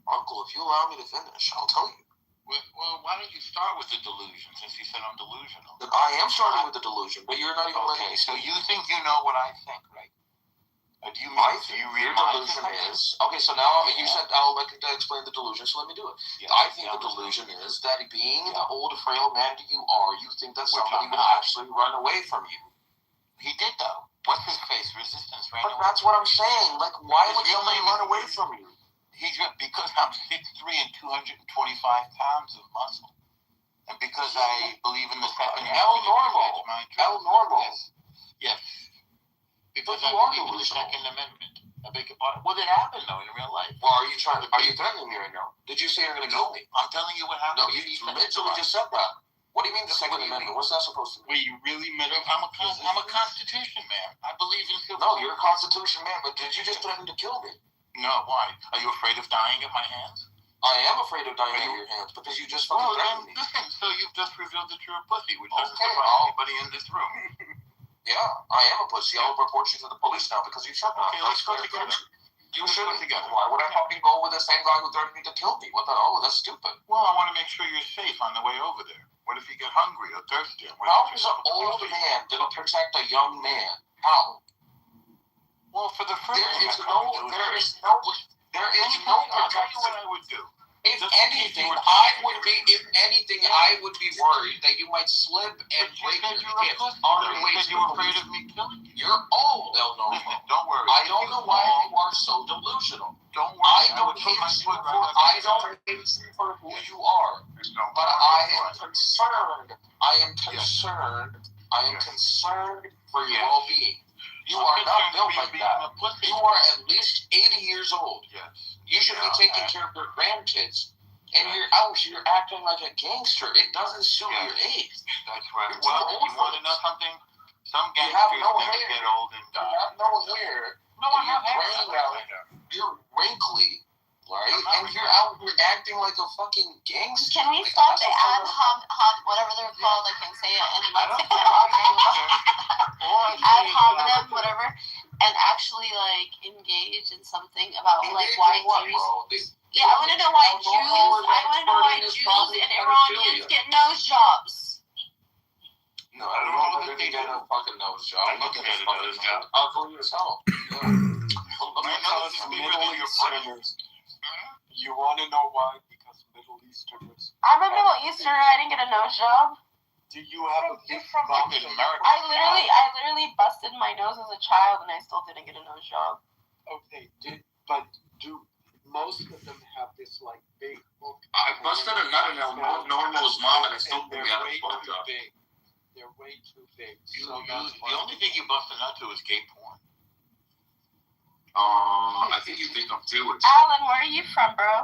Uncle, if you allow me to finish, I'll tell you. Well, why don't you start with the delusion, since you said I'm delusional? I am starting with the delusion, but you're not even letting me so speak. You think you know what I think, right? Do you mean I think your delusion is... Okay, so now you said I'll explain the delusion, so let me do it. I think the delusion is that being the old, frail man that you are, you think that somebody will actually run away from you. He did, though. What's his face? Resistance ran away. But that's what I'm saying. Like, why would somebody run away from you? Because I'm 6'3" and 225 pounds of muscle. And because I believe in the second El Normo. Yes. Because I believe in the Second Amendment. I beg your pardon. Well, it happened, though, in real life. Well, are you threatening me right now? Did you say you're going to kill me? I'm telling you what happened. No, you literally just said that. What do you mean the Second Amendment? What's that supposed to mean? Wait, you really meant it? I'm a Constitution man. I believe in civil. No, you're a Constitution man, but did you just threaten to kill me? No, why? Are you afraid of dying at my hands? I am afraid of dying at your hands because you just fucking threatened me. Listen, so you've just revealed that you're a pussy, which doesn't surprise anybody in this room. Yeah, I am a pussy. I'll report you to the police now because you shut me. Okay, let's go together. You shouldn't. Why would I fucking go with the same guy who threatened me to kill me? What the? Oh, that's stupid. Well, I want to make sure you're safe on the way over there. What if you get hungry or thirsty? How is an old man going to protect a young man? How? Well, for the first there is no protection. I'll tell you what I would do. If anything, I would be worried that you might slip and break your hip on your way to you were afraid of me killing you. You're old, El Normo. Don't worry. I don't know why you are so delusional. Don't worry. I don't hate you for who you are. But I am concerned. I am concerned for your well-being. You are not built like that. You are at least 80 years old. Yes. You should be taking care of your grandkids. And you're out here acting like a gangster. It doesn't suit your age. That's right. You're Well, too old you want to know something? Some you gangsters have no never hair. get old and die. You have no hair. No, I have hair. You're wrinkly. Right? And you're out here acting like a fucking gangster. Can we stop the ad hoc, whatever they're called? I can't say it anymore. Ad hominem, whatever, and actually like engage in something about like why Jews. Yeah, I want to know why Jews and Iranians get nose jobs. No, I don't know that they get a fucking nose job. I'm looking at a nose job. Ugly as hell. You want to know why? Because Middle Easterners. I'm a Middle Easterner. I didn't get a nose job. Do you have a big from bump in America? I literally busted my nose as a child, and I still didn't get a nose job. Okay, but do most of them have this like big hook? I busted a nut in a normal's mom, and I still didn't get a phone job. They're way too big. The only thing you bust a nut to is gay porn. I think you think I'm too. Alan, where are you from, bro?